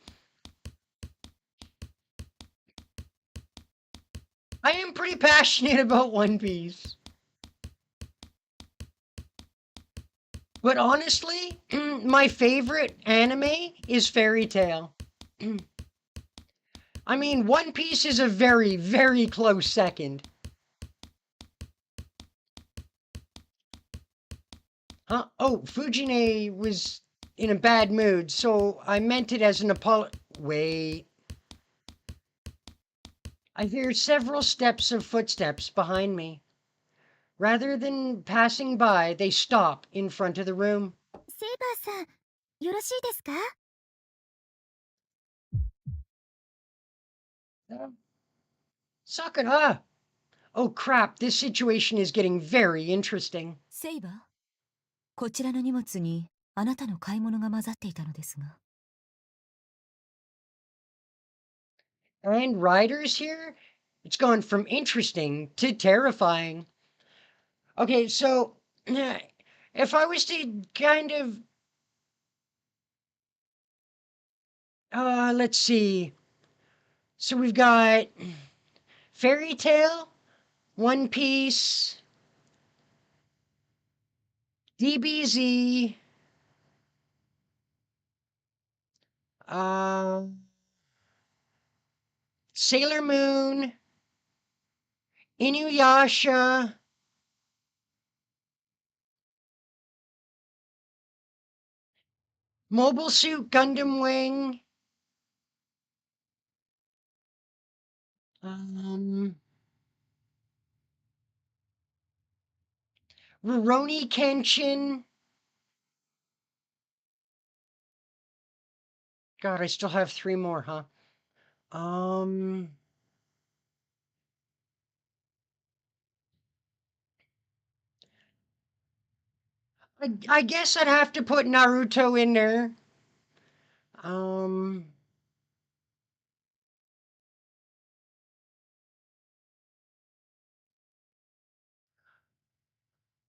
I am pretty passionate about One Piece. But honestly, my favorite anime is Fairy Tail. I mean, One Piece is a very, very close second. Oh, Fujine was in a bad mood, so I meant it as an apology. Wait. I hear several steps of footsteps behind me. Rather than passing by, they stop in front of the room. セイバーさん、よろしいですか？ Sakura! Oh crap, this situation is getting very interesting. セイバー、こちらの荷物にあなたの買い物が混ざっていたのですが。And riders here? It's gone from interesting to terrifying. Okay, so if I was to kind of let's see. So we've got Fairy Tail, One Piece, DBZ, Sailor Moon, Inuyasha, Mobile Suit Gundam Wing, Rurouni Kenshin. God, I still have 3 more, huh? I guess I'd have to put Naruto in there. Um,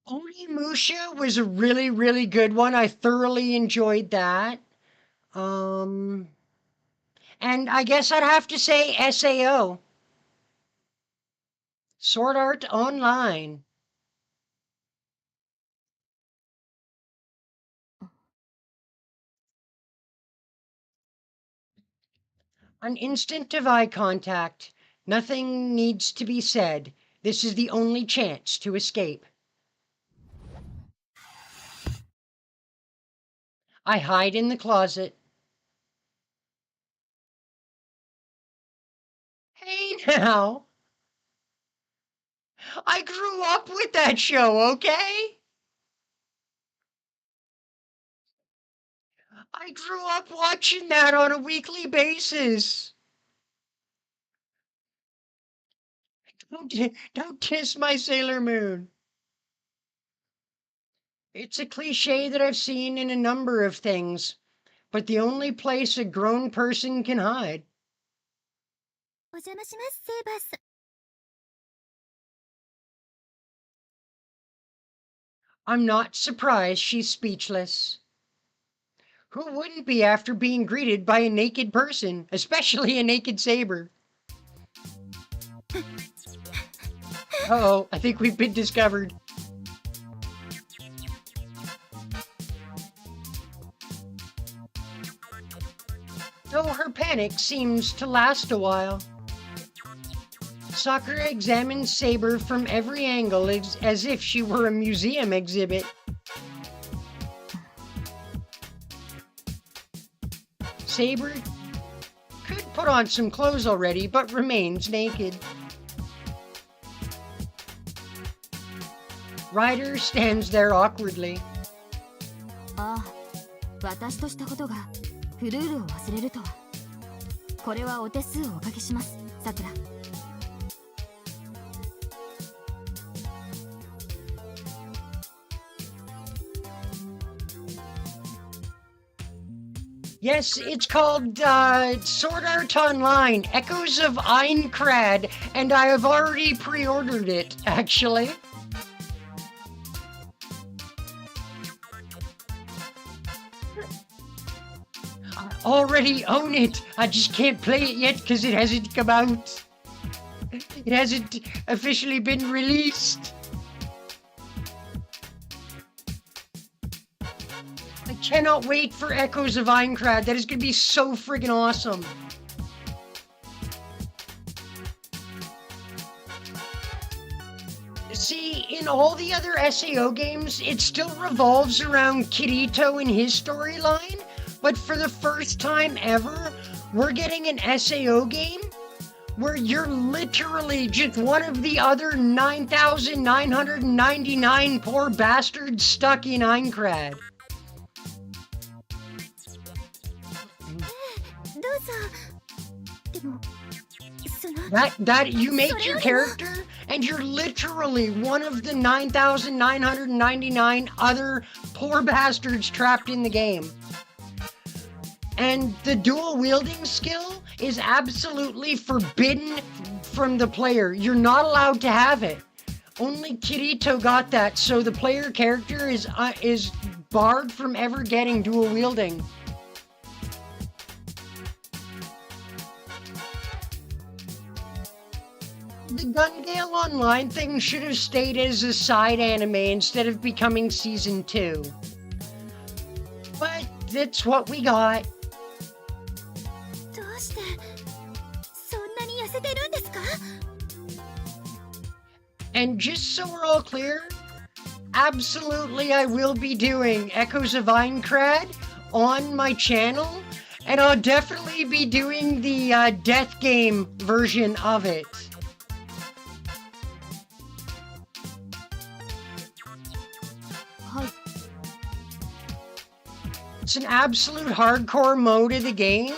Onimusha was a really, really good one. I thoroughly enjoyed that. And I guess I'd have to say SAO, Sword Art Online. An instant of eye contact. Nothing needs to be said. This is the only chance to escape. I hide in the closet. Hey now, I grew up with that show, okay? I grew up watching that on a weekly basis. Don't kiss my Sailor Moon. It's a cliche that I've seen in a number of things, but the only place a grown person can hide. お邪魔しますセイバース。 I'm not surprised she's speechless. Who wouldn't be after being greeted by a naked person, especially a naked saber? Uh-oh, I think we've been discovered. Though her panic seems to last a while. Sakura examines Saber from every angle as if she were a museum exhibit. Saber could put on some clothes already, but remains naked. Ryder stands there awkwardly. ああ、私としたことがフルールを忘れるとは。これはお手数をおかけします、さくら。 Yes, it's called Sword Art Online, Echoes of Aincrad, and I have already pre-ordered it, actually. I already own it. I just can't play it yet because it hasn't come out. It hasn't officially been released. I cannot wait for Echoes of Aincrad. That is going to be so friggin' awesome. See, in all the other SAO games, it still revolves around Kirito and his storyline, but for the first time ever, we're getting an SAO game where you're literally just one of the other 9,999 poor bastards stuck in Aincrad. That you make your character, and you're literally one of the 9,999 other poor bastards trapped in the game. And the dual wielding skill is absolutely forbidden from the player. You're not allowed to have it. Only Kirito got that, so the player character is barred from ever getting dual wielding. The Gun Gale Online thing should have stayed as a side anime instead of becoming season 2. But that's what we got. どうしてそんなに痩せてるんですか? And just so we're all clear, absolutely I will be doing Echoes of Aincrad on my channel, and I'll definitely be doing the Death Game version of it. It's an absolute hardcore mode of the game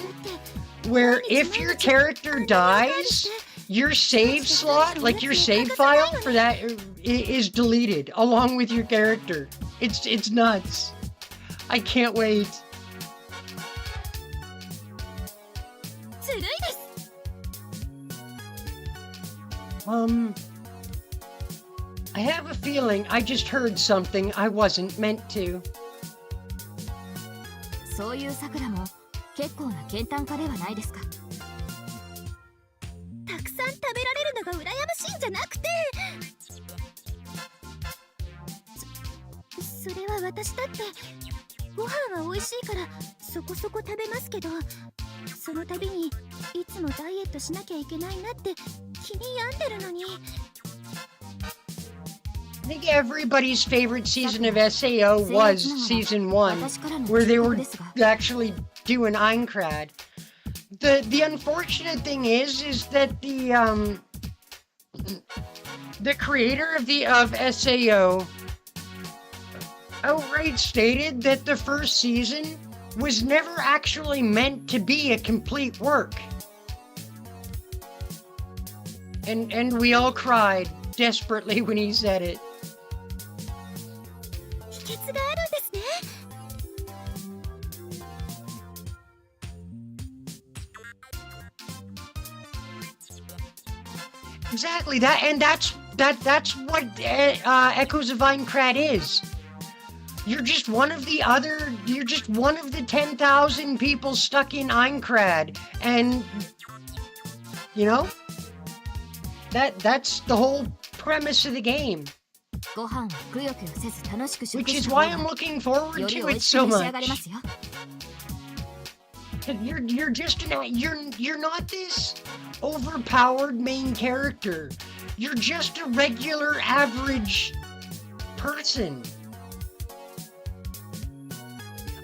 where if your character dies, your save slot, like your save file for that, is deleted along with your character. It's nuts. I can't wait. I have a feeling I just heard something I wasn't meant to. そういうさくらも結構な健談家ではないですか。たくさん食べられるのが羨ましいんじゃなくて、それは私だってご飯は美味しいからそこそこ食べますけど、その度にいつもダイエットしなきゃいけないなって気に病んでるのに。I think everybody's favorite season of SAO was season 1, where they were actually doing Aincrad. The unfortunate thing is that the creator of SAO outright stated that the first season was never actually meant to be a complete work. And we all cried desperately when he said it. 秘訣があるんですね。Exactly that, and that's what Echoes of Aincrad is. You're just one of the 10,000 people stuck in Aincrad, and you know that's the whole premise of the game. ご飯をくよくよせず楽しく食 Which し is た why 方 I'm が looking forward より to 美 it 味しく so 召し上がれま much. すよ。You're just you're not this overpowered main character. You're just a regular average person.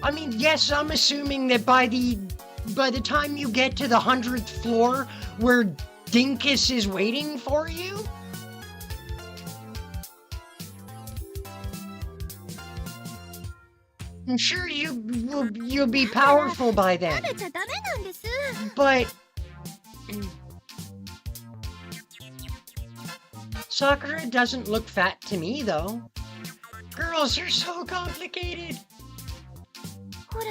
I mean, yes, I'm assuming that by the time you get to the 100th floor where Dinkus is waiting for you, I'm sure you'll be powerful by then. 食べちゃダメなんです。 But Sakura doesn't look fat to me, though. Girls are so complicated. ほら、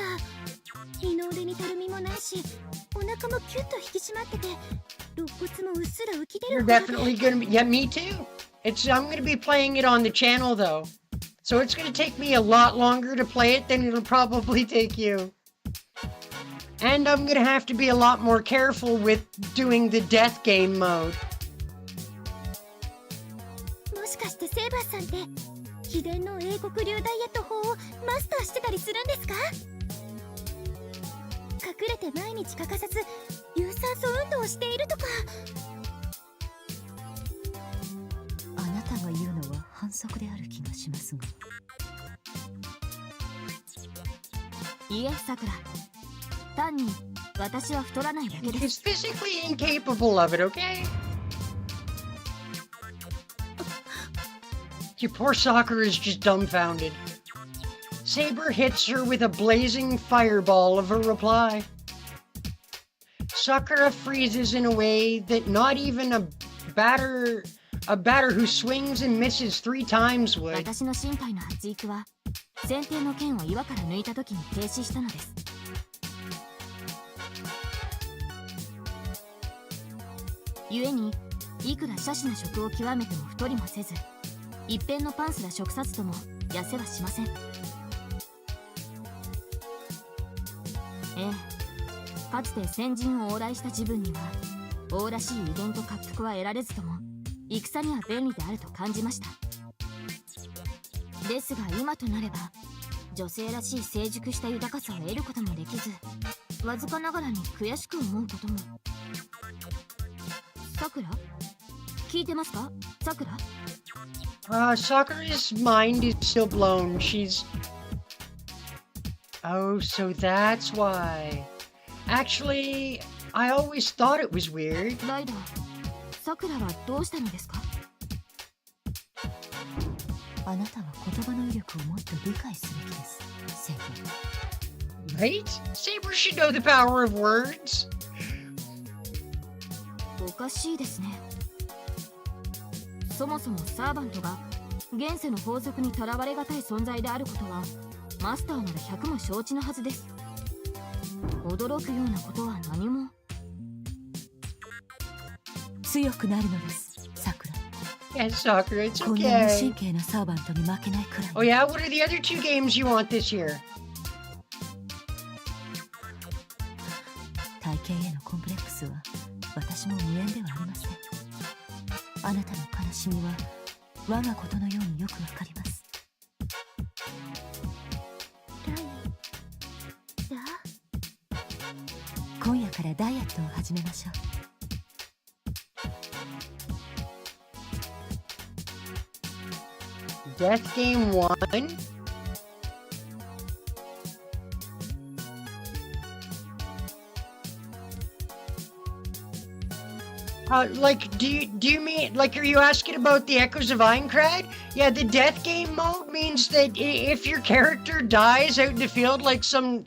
二の腕にたるみもないし、お腹もキュッと引き締まってて、肋骨もうっすら浮き出 You're るほどで。 definitely gonna be. Yeah, me too. I'm gonna be playing it on the channel, though. So it's gonna take me a lot longer to play it than it'll probably take you. And I'm gonna have to be a lot more careful with doing the death game mode. もしかしてセイバーさんって秘伝の英国流ダイエット法をマスターしてたりするんですか？隠れて毎日欠かさず有酸素運動をしているとか。あなたが言うのは反則である気がしますが。いえ、さくら。単に私は太らないだけです。 He's physically incapable of it, okay? Your poor Sakura is just dumbfounded. Saber hits her with a blazing fireball of a reply. Sakura freezes in a way that not even a batter who swings and misses 3 times would. 私の身体の発育は剪定の剣を岩から抜いた時に停止したのです。故にいくら奢侈な食を極めても太りもせず、一辺のパンスら食殺とも痩せはしません。ええ、かつて先陣を往来した自分には王らしい威厳と滑腹は得られずとも戦には便利であると感じました。ですが今となれば女性らしい成熟した豊かさを得ることもできず、わずかながらに悔しく思うことも。さくら、聞いてますか、さくら？Sakura's mind is still blown. She's... Oh, so that's why. Actually, I always thought it was weird. ライダー、さくらはどうしたのですか？あなたは言葉の威力をもっと理解すべきです、セイブ。 Right? Saber should know the power of words. おかしいですね。そもそもサーバントが現世の法則にとらわれがたい存在であることはマスターなら100も承知のはずです。驚くようなことは何も。強くなるのです、さ Yes, Sakura, it's こんな無 okay. 神経なサーバントに負けないくらい Oh yeah, what are the other 2 games you want this year? 体型へのコンプレックスは私も無縁ではありません。あなたの悲しみは我がことのようによくわかります。今夜からダイエットを始めましょう。Death Game 1? Like, do you mean, like, are you asking about the Echoes of Aincrad? Yeah, the death game mode means that if your character dies out in the field, like some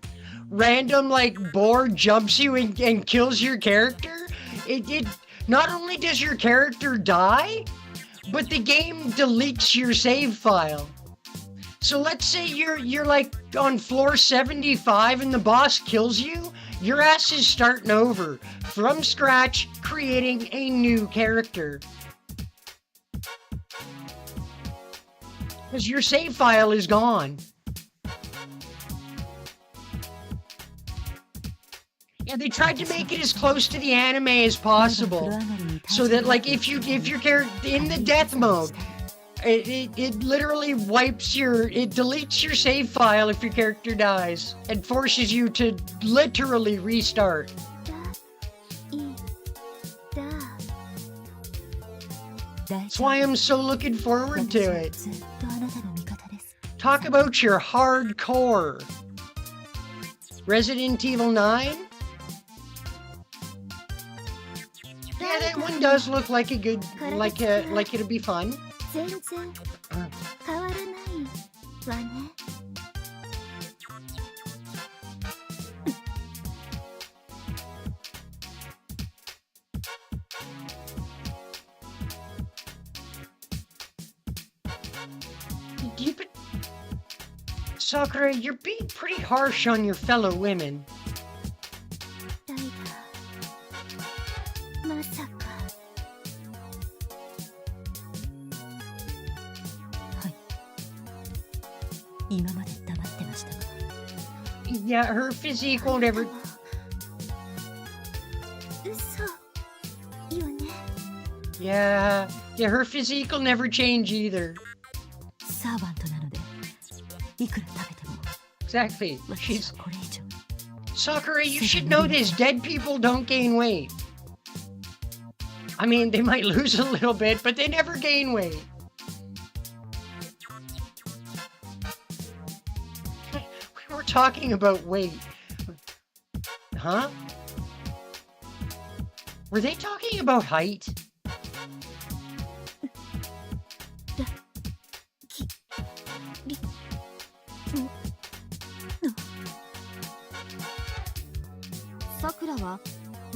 random, like, boar jumps you and kills your character, it not only does your character die, but the game deletes your save file. So let's say you're like on floor 75 and the boss kills you, your ass is starting over from scratch, creating a new character. Because your save file is gone. Yeah, they tried to make it as close to the anime as possible, so that like if your character in the death mode, it literally it deletes your save file if your character dies and forces you to literally restart. That's why I'm so looking forward to it. Talk about your hardcore. Resident Evil 9? Yeah, that one does look like a good, like it'll be fun. 全然変わらないわね。Sakura, you're being pretty harsh on your fellow women. ライダー、まさか。今まで黙ってましたか。 Yeah, her physique won't ever. 嘘よね。Yeah, her physique will never change either. サーバントなので、いくら食べても。 Exactly. 私はこれ以上。 Sakura, you should know this. Dead people don't gain weight. I mean, they might lose a little bit, but they never gain weight. We were talking about weight. Huh? Were they talking about height? さくらは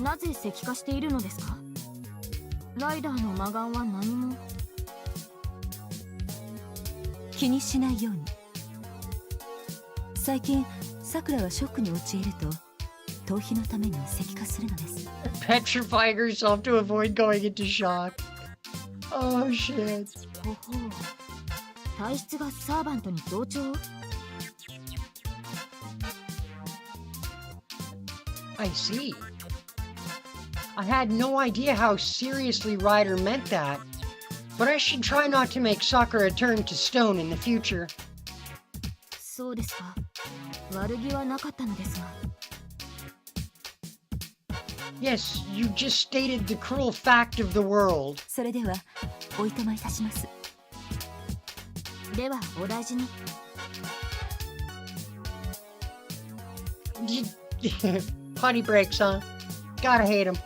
なぜ石化しているのですか。ライダーの魔眼は何も。気にしないように。最近さくらはショックに陥ると逃避のために石化するのです。 Petrifying herself to avoid going into shock. Oh shit. ほほう。体質がサーバントに同調。I see. I had no idea how seriously Ryder meant that, but I should try not to make Sakura turn to stone in the future. そうですか。悪気はなかったのですが。Yes, you just stated the cruel fact of the world. それではおいとまいたします。ではお大事に。Potty breaks, huh? Gotta hate him.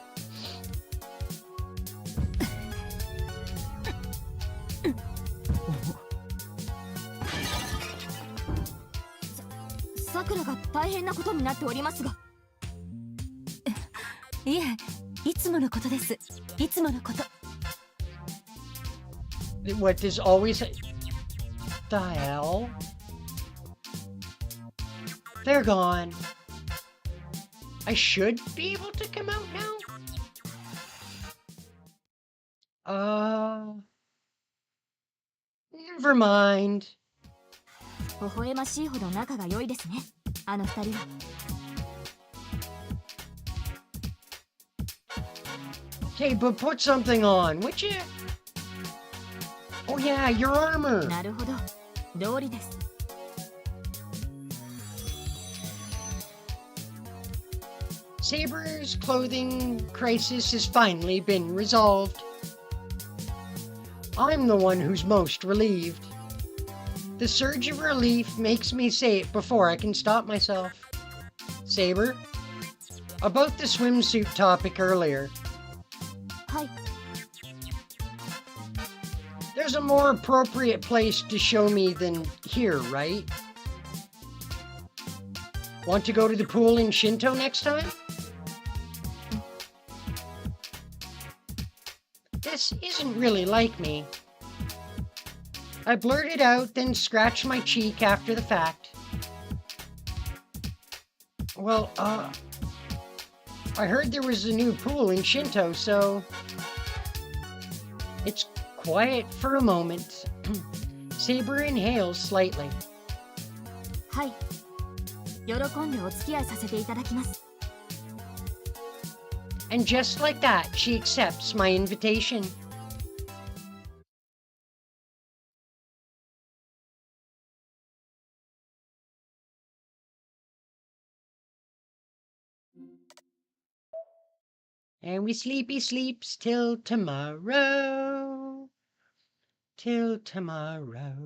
さくらが大変なことになっておりますが。いえ、いつものことです。いつものこと。What does always... The hell? They're gone. I should be able to come out now? Never mind. 微笑ましいほど仲が良いですね、あの二人は。Okay, but put something on, would you? Oh yeah, your armor. なるほど、道理です。Saber's clothing crisis has finally been resolved. I'm the one who's most relieved. The surge of relief makes me say it before I can stop myself. Saber, about the swimsuit topic earlier. はい。 There's a more appropriate place to show me than here, right? Want to go to the pool in Shinto next time? This isn't really like me. I blurted out, then scratched my cheek after the fact. Well, I heard there was a new pool in Shinto, so... It's quiet for a moment. Saber inhales slightly. はい。喜んでお付き合いさせていただきます。 And just like that, she accepts my invitation. And we sleepy sleeps till tomorrow. Till tomorrow.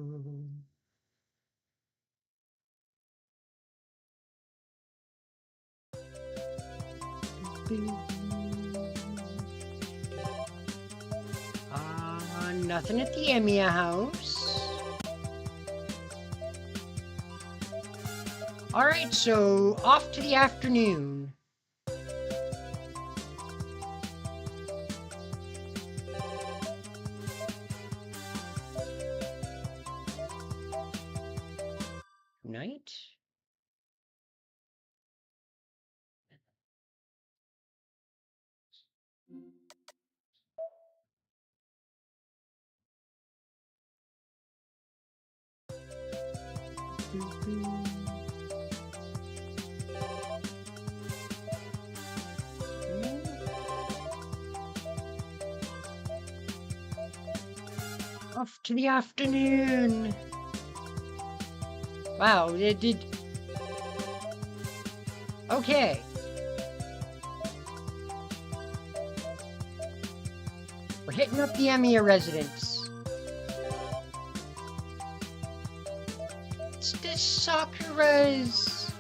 Nothing at the Emiya house. Alright, so off to the afternoon. Night? Off to the afternoon. Wow, it did. Okay. We're hitting up the Emiya residence. It's the Sakura's.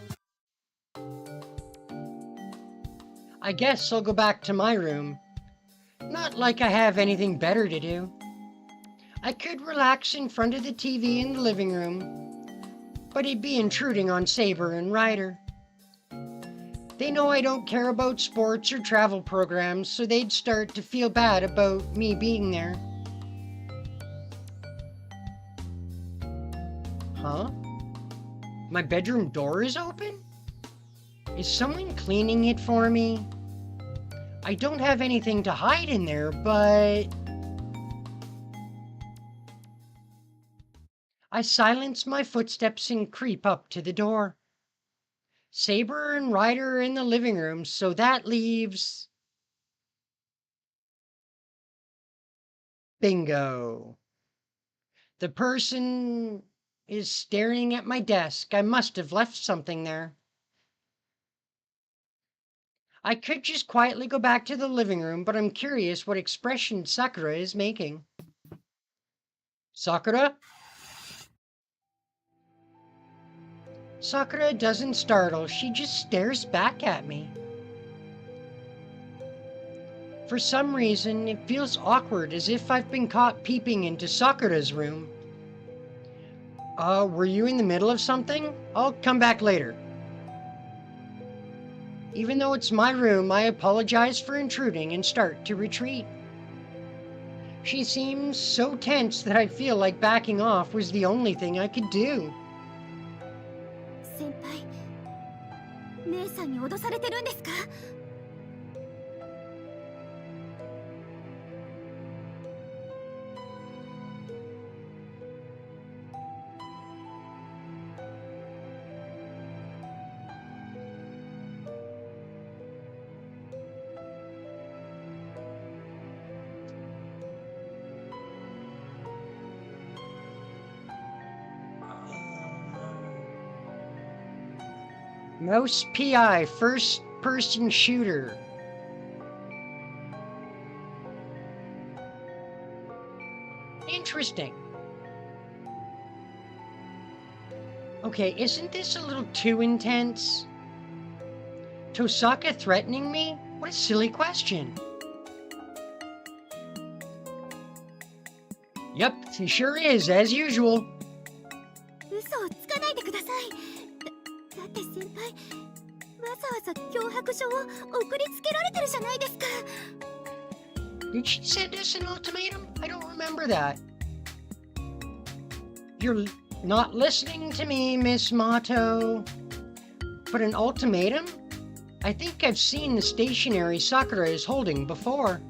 I guess I'll go back to my room. Not like I have anything better to do. I could relax in front of the TV in the living room, but it'd be intruding on Saber and Ryder. They know I don't care about sports or travel programs, so they'd start to feel bad about me being there. Huh? My bedroom door is open? Is someone cleaning it for me? I don't have anything to hide in there, but... I silence my footsteps and creep up to the door. Saber and Ryder are in the living room, so that leaves... Bingo. The person is staring at my desk. I must have left something there. I could just quietly go back to the living room, but I'm curious what expression Sakura is making. Sakura? Sakura doesn't startle, she just stares back at me. For some reason, it feels awkward, as if I've been caught peeping into Sakura's room. Were you in the middle of something? I'll come back later. Even though it's my room, I apologize for intruding and start to retreat. She seems so tense that I feel like backing off was the only thing I could do. 先輩、姉さんに脅されてるんですか？ Mouse PI, first person shooter. Interesting. Okay, isn't this a little too intense? Tosaka threatening me? What a silly question. Yep, he sure is, as usual. 嘘をつかないでください。だって先輩、わざわざ脅迫状を送りつけられてるじゃないですか。Did she send us an ultimatum? I don't remember that. You're not listening to me, Miss Mato. But an ultimatum? I think I've seen the stationery Sakura is holding before.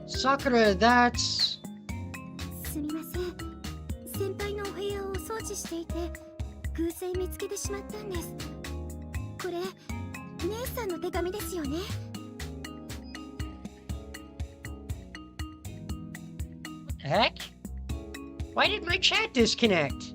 Sakura, that's... すみません。先輩のお部屋をお掃除していて、偶然見つけてしまったんです。これ、姉さんの手紙ですよね。Heck? Why did my chat disconnect?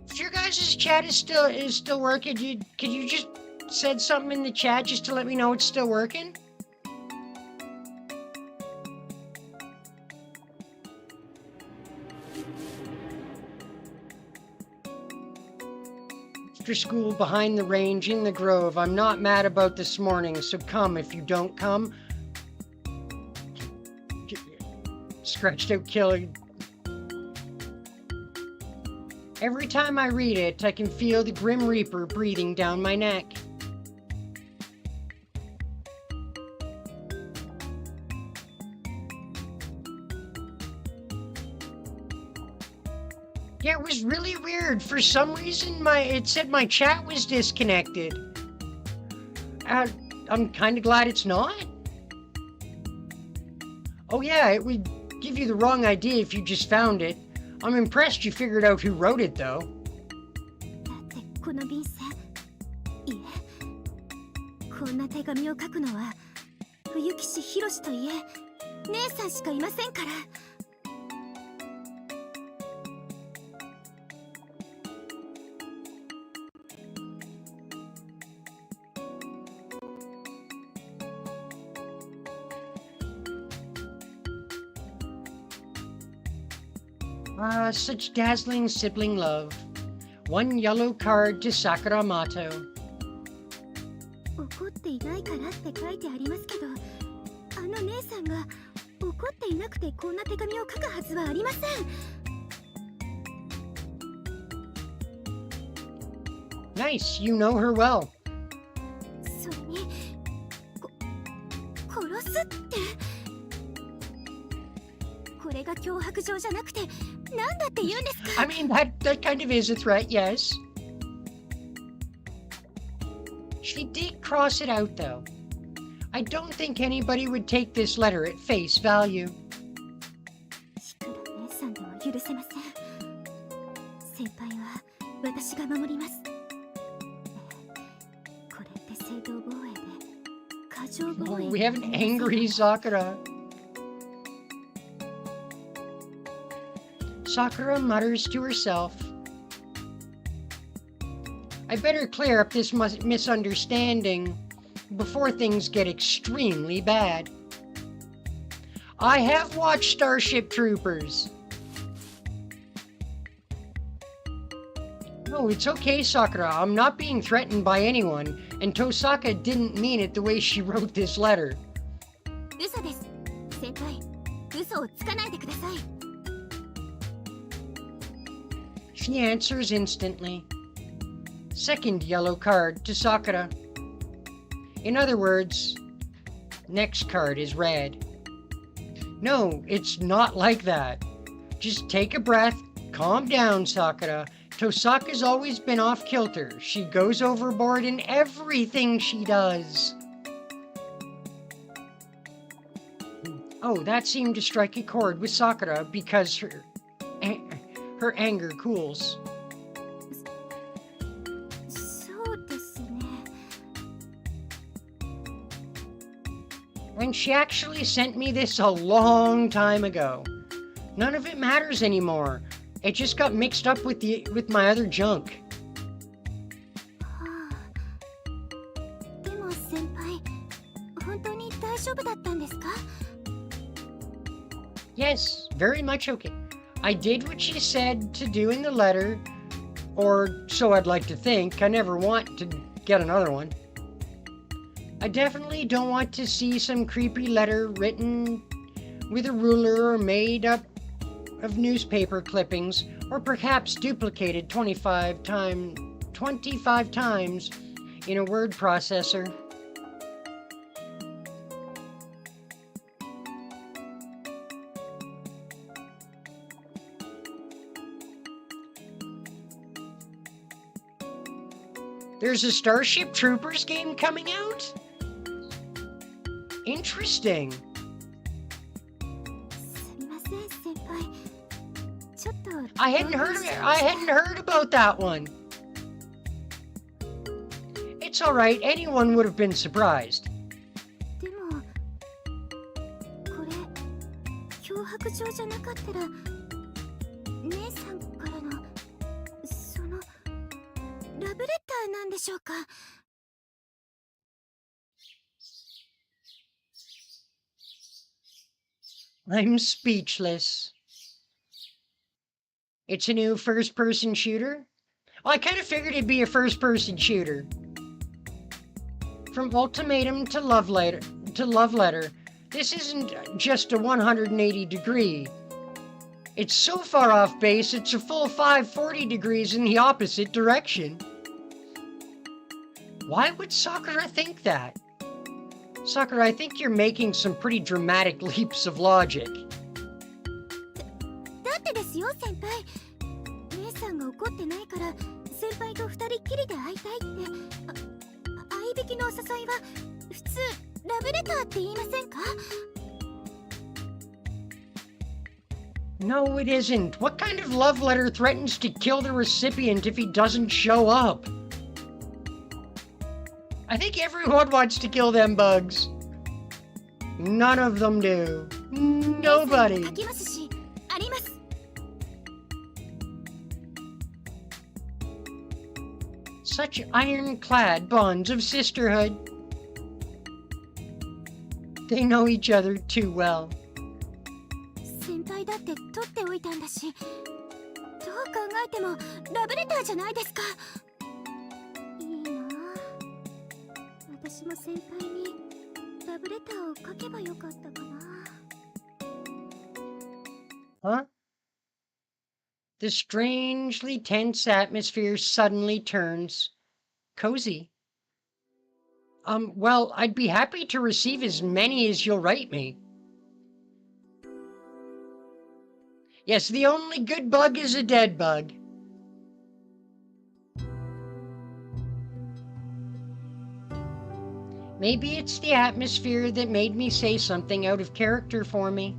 If your guys' chat is still working, could you just said something in the chat just to let me know it's still working? After school, behind the range, in the grove. I'm not mad about this morning, so come. If you don't come... Scratched out killer. Every time I read it, I can feel the Grim Reaper breathing down my neck. Yeah, it was really weird. For some reason, it said my chat was disconnected. I'm kind of glad it's not. Oh yeah, it would give you the wrong idea if you just found it. I'm impressed you figured out who wrote it, though. だってこの便箋、いえ、こんな手紙を書くのは冬岸博といえ、姉さんしかいませんから。Such dazzling sibling love. One yellow card to Sakura Mato. 怒っていないからって書いてありますけど、あの姉さんが怒っていなくてこんな手紙を書くはずはありません。Nice, you know her well. それに、殺すって。これが脅迫状じゃなくて、なんだって言うんですか？ I mean, that kind of is a threat, yes. She did cross it out, though. I don't think anybody would take this letter at face value. いくら姉さんでも許せません。先輩は私が守ります。これって正当防衛で、過剰防衛。 We have an angry Sakura. Sakura mutters to herself. I better clear up this misunderstanding before things get extremely bad. I have watched Starship Troopers. No, it's okay, Sakura. I'm not being threatened by anyone, and Tosaka didn't mean it the way she wrote this letter. 嘘です。先輩、嘘をつかないでください。She answers instantly. Second yellow card to Sakura. In other words, next card is red. No, it's not like that. Just take a breath, calm down, Sakura. Tosaka's always been off kilter. She goes overboard in everything she does. Oh, that seemed to strike a chord with Sakura because her anger cools. そうですね。And she actually sent me this a long time ago. None of it matters anymore. It just got mixed up with my other junk. はあ、でも先輩、本当に大丈夫だったんですか？ Yes, very much okay. I did what she said to do in the letter, or so I'd like to think. I never want to get another one. I definitely don't want to see some creepy letter written with a ruler or made up of newspaper clippings, or perhaps duplicated 25 times in a word processor. There's a Starship Troopers game coming out? Interesting. すみません先輩。ちょっと I hadn't heard about that one. It's all right. Anyone would have been surprised. でもこれ脅迫状じゃなかったら姉さんからのそのラブレターなんでしょうか？ I'm speechless. It's a new first-person shooter? Well, I kind of figured it'd be a first-person shooter. From ultimatum to love letter, this isn't just a 180 degree. It's so far off base, it's a full 540 degrees in the opposite direction. Why would Sakura think that? Sakura, I think you're making some pretty dramatic leaps of logic. だってですよ先輩。姉さんが怒ってないから先輩と二人っきりで会いたいって。相引きのお誘いは普通ラブレターって言いませんか？ No, it isn't. What kind of love letter threatens to kill the recipient if he doesn't show up? I think everyone wants to kill them bugs. None of them do. Nobody. 書きますし、あります。 Such ironclad bonds of sisterhood. They know each other too well. 先輩だって取っておいたんだし、どう考えてもラブレターじゃないですか。いいなあ。私も先輩にラブレターを書けばよかったかな。 Huh? The strangely tense atmosphere suddenly turns cozy. Well, I'd be happy to receive as many as you'll write me. Yes, the only good bug is a dead bug. Maybe it's the atmosphere that made me say something out of character for me.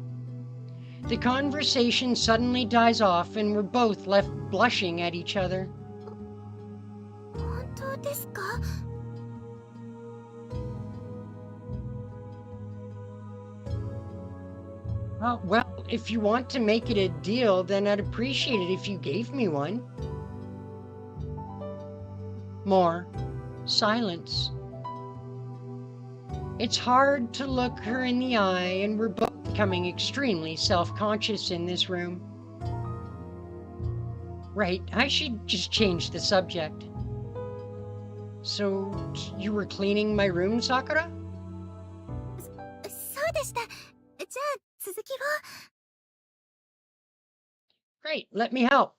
The conversation suddenly dies off and we're both left blushing at each other. 本当ですか？ Well, if you want to make it a deal, then I'd appreciate it if you gave me one. More silence. It's hard to look her in the eye, and we're both becoming extremely self-conscious in this room. Right, I should just change the subject. So, you were cleaning my room, Sakura? そうでした。じゃあ続きを。 Great, let me help.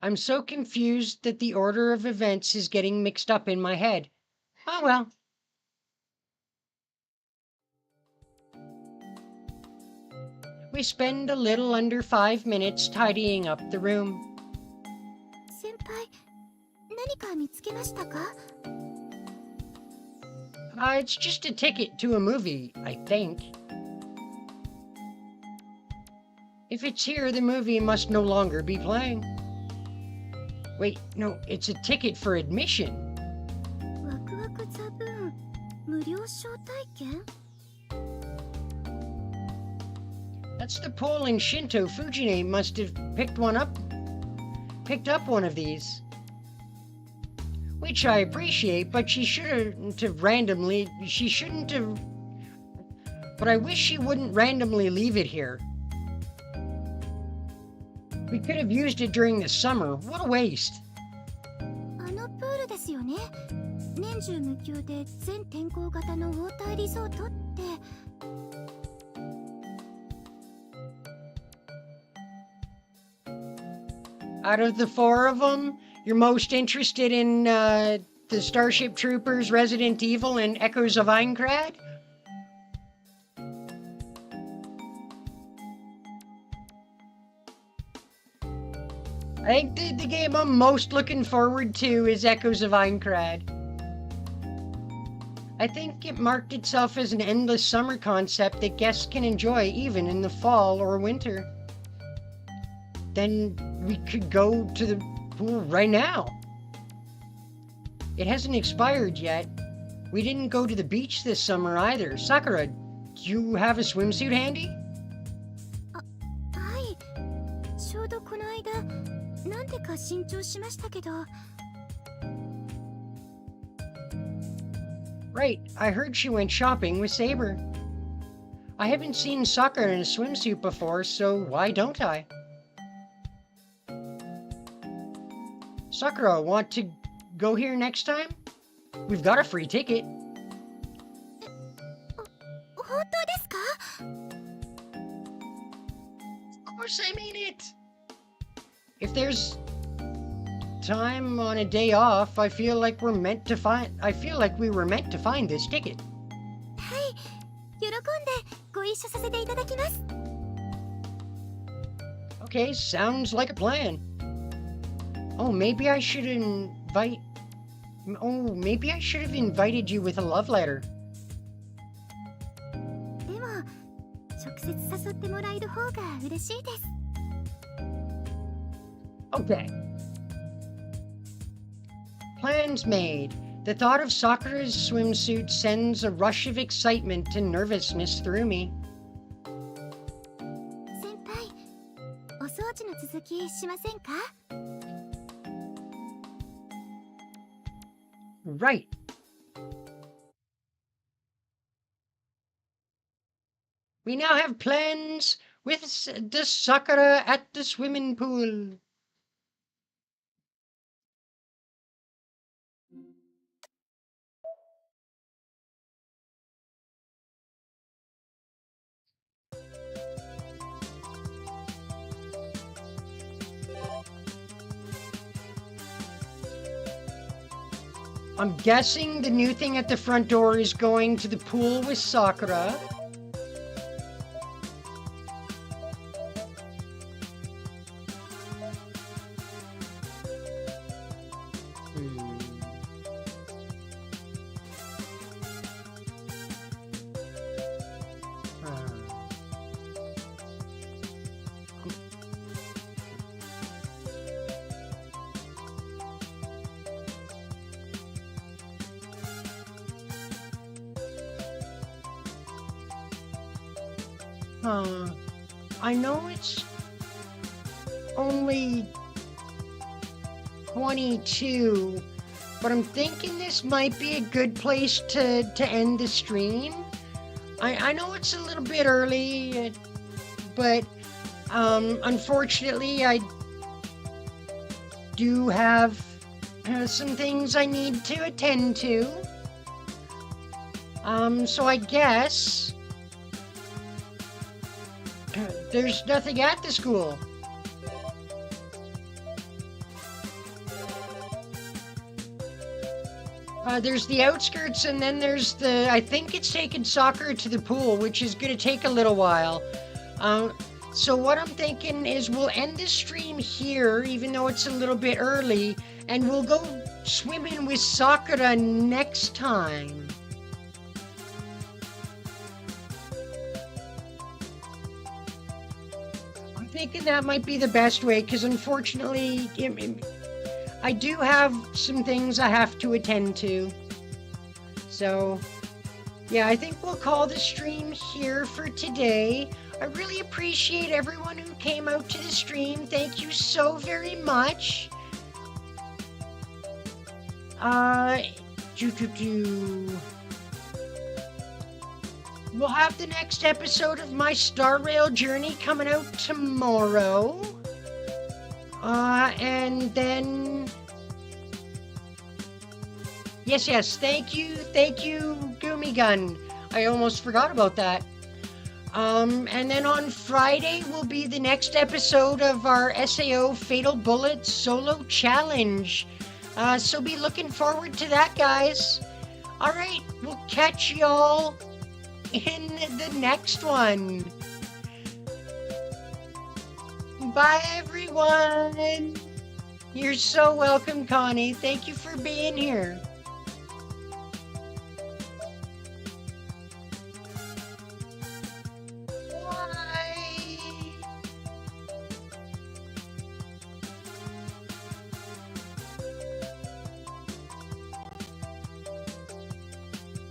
I'm so confused that the order of events is getting mixed up in my head. Oh well. We spend a little under 5 minutes tidying up the room. 先輩、何か見つけましたか？ It's just a ticket to a movie, I think. If it's here, the movie must no longer be playing. Wait, no, it's a ticket for admission. ワクワクザブーン無料表彰体験 That's the pole in Shinto. Fujine must have picked up one of these. Which I appreciate, but she shouldn't have but I wish she wouldn't randomly leave it here. We could have used it during the summer. What a waste. あのプールですよね。年中無休で全天候型のウォーターリゾートって。 Out of the four of them, you're most interested in the Starship Troopers, Resident Evil, and Echoes of Aincrad? I think the game I'm most looking forward to is Echoes of Aincrad. I think it marked itself as an endless summer concept that guests can enjoy even in the fall or winter. Then we could go to the pool right now. It hasn't expired yet. We didn't go to the beach this summer either. Sakura, do you have a swimsuit handy? はい。ちょうどこの間、なんでか新調しましたけど。 Right, I heard she went shopping with Saber. I haven't seen Sakura in a swimsuit before, so why don't I? Sakura, want to go here next time? We've got a free ticket. 本当ですか? Of course I mean it. If there's time on a day off, I feel like we were meant to find this ticket. はい。喜んでご一緒させていただきます。 Okay, sounds like a plan. Oh, maybe I should have invited you with a love letter. でも、直接誘ってもらえる方が嬉しいです。 Okay. Plans made. The thought of Sakura's swimsuit sends a rush of excitement and nervousness through me. 先輩、お掃除の続きしませんか? Right. We now have plans with the Sakura at the swimming pool. I'm guessing the new thing at the front door is going to the pool with Sakura. I know it's only 22, but I'm thinking this might be a good place to end the stream. I know it's a little bit early, but unfortunately I do have some things I need to attend to. So I guess there's nothing at the school. There's the outskirts, and then there's I think it's taking Sakura to the pool, which is going to take a little while. So what I'm thinking is we'll end the stream here, even though it's a little bit early, and we'll go swimming with Sakura next time. I'm thinking that might be the best way, because unfortunately, I do have some things I have to attend to. So, Yeah, I think we'll call the stream here for today. I really appreciate everyone who came out to the stream. Thank you so very much. We'll have the next episode of my Star Rail journey coming out tomorrow. And then... Yes, thank you, Goomy Gun. I almost forgot about that. And then on Friday will be the next episode of our SAO Fatal Bullet Solo Challenge. So be looking forward to that, guys. Alright, we'll catch y'all in the next one. Bye, everyone. You're so welcome, Connie. Thank you for being here.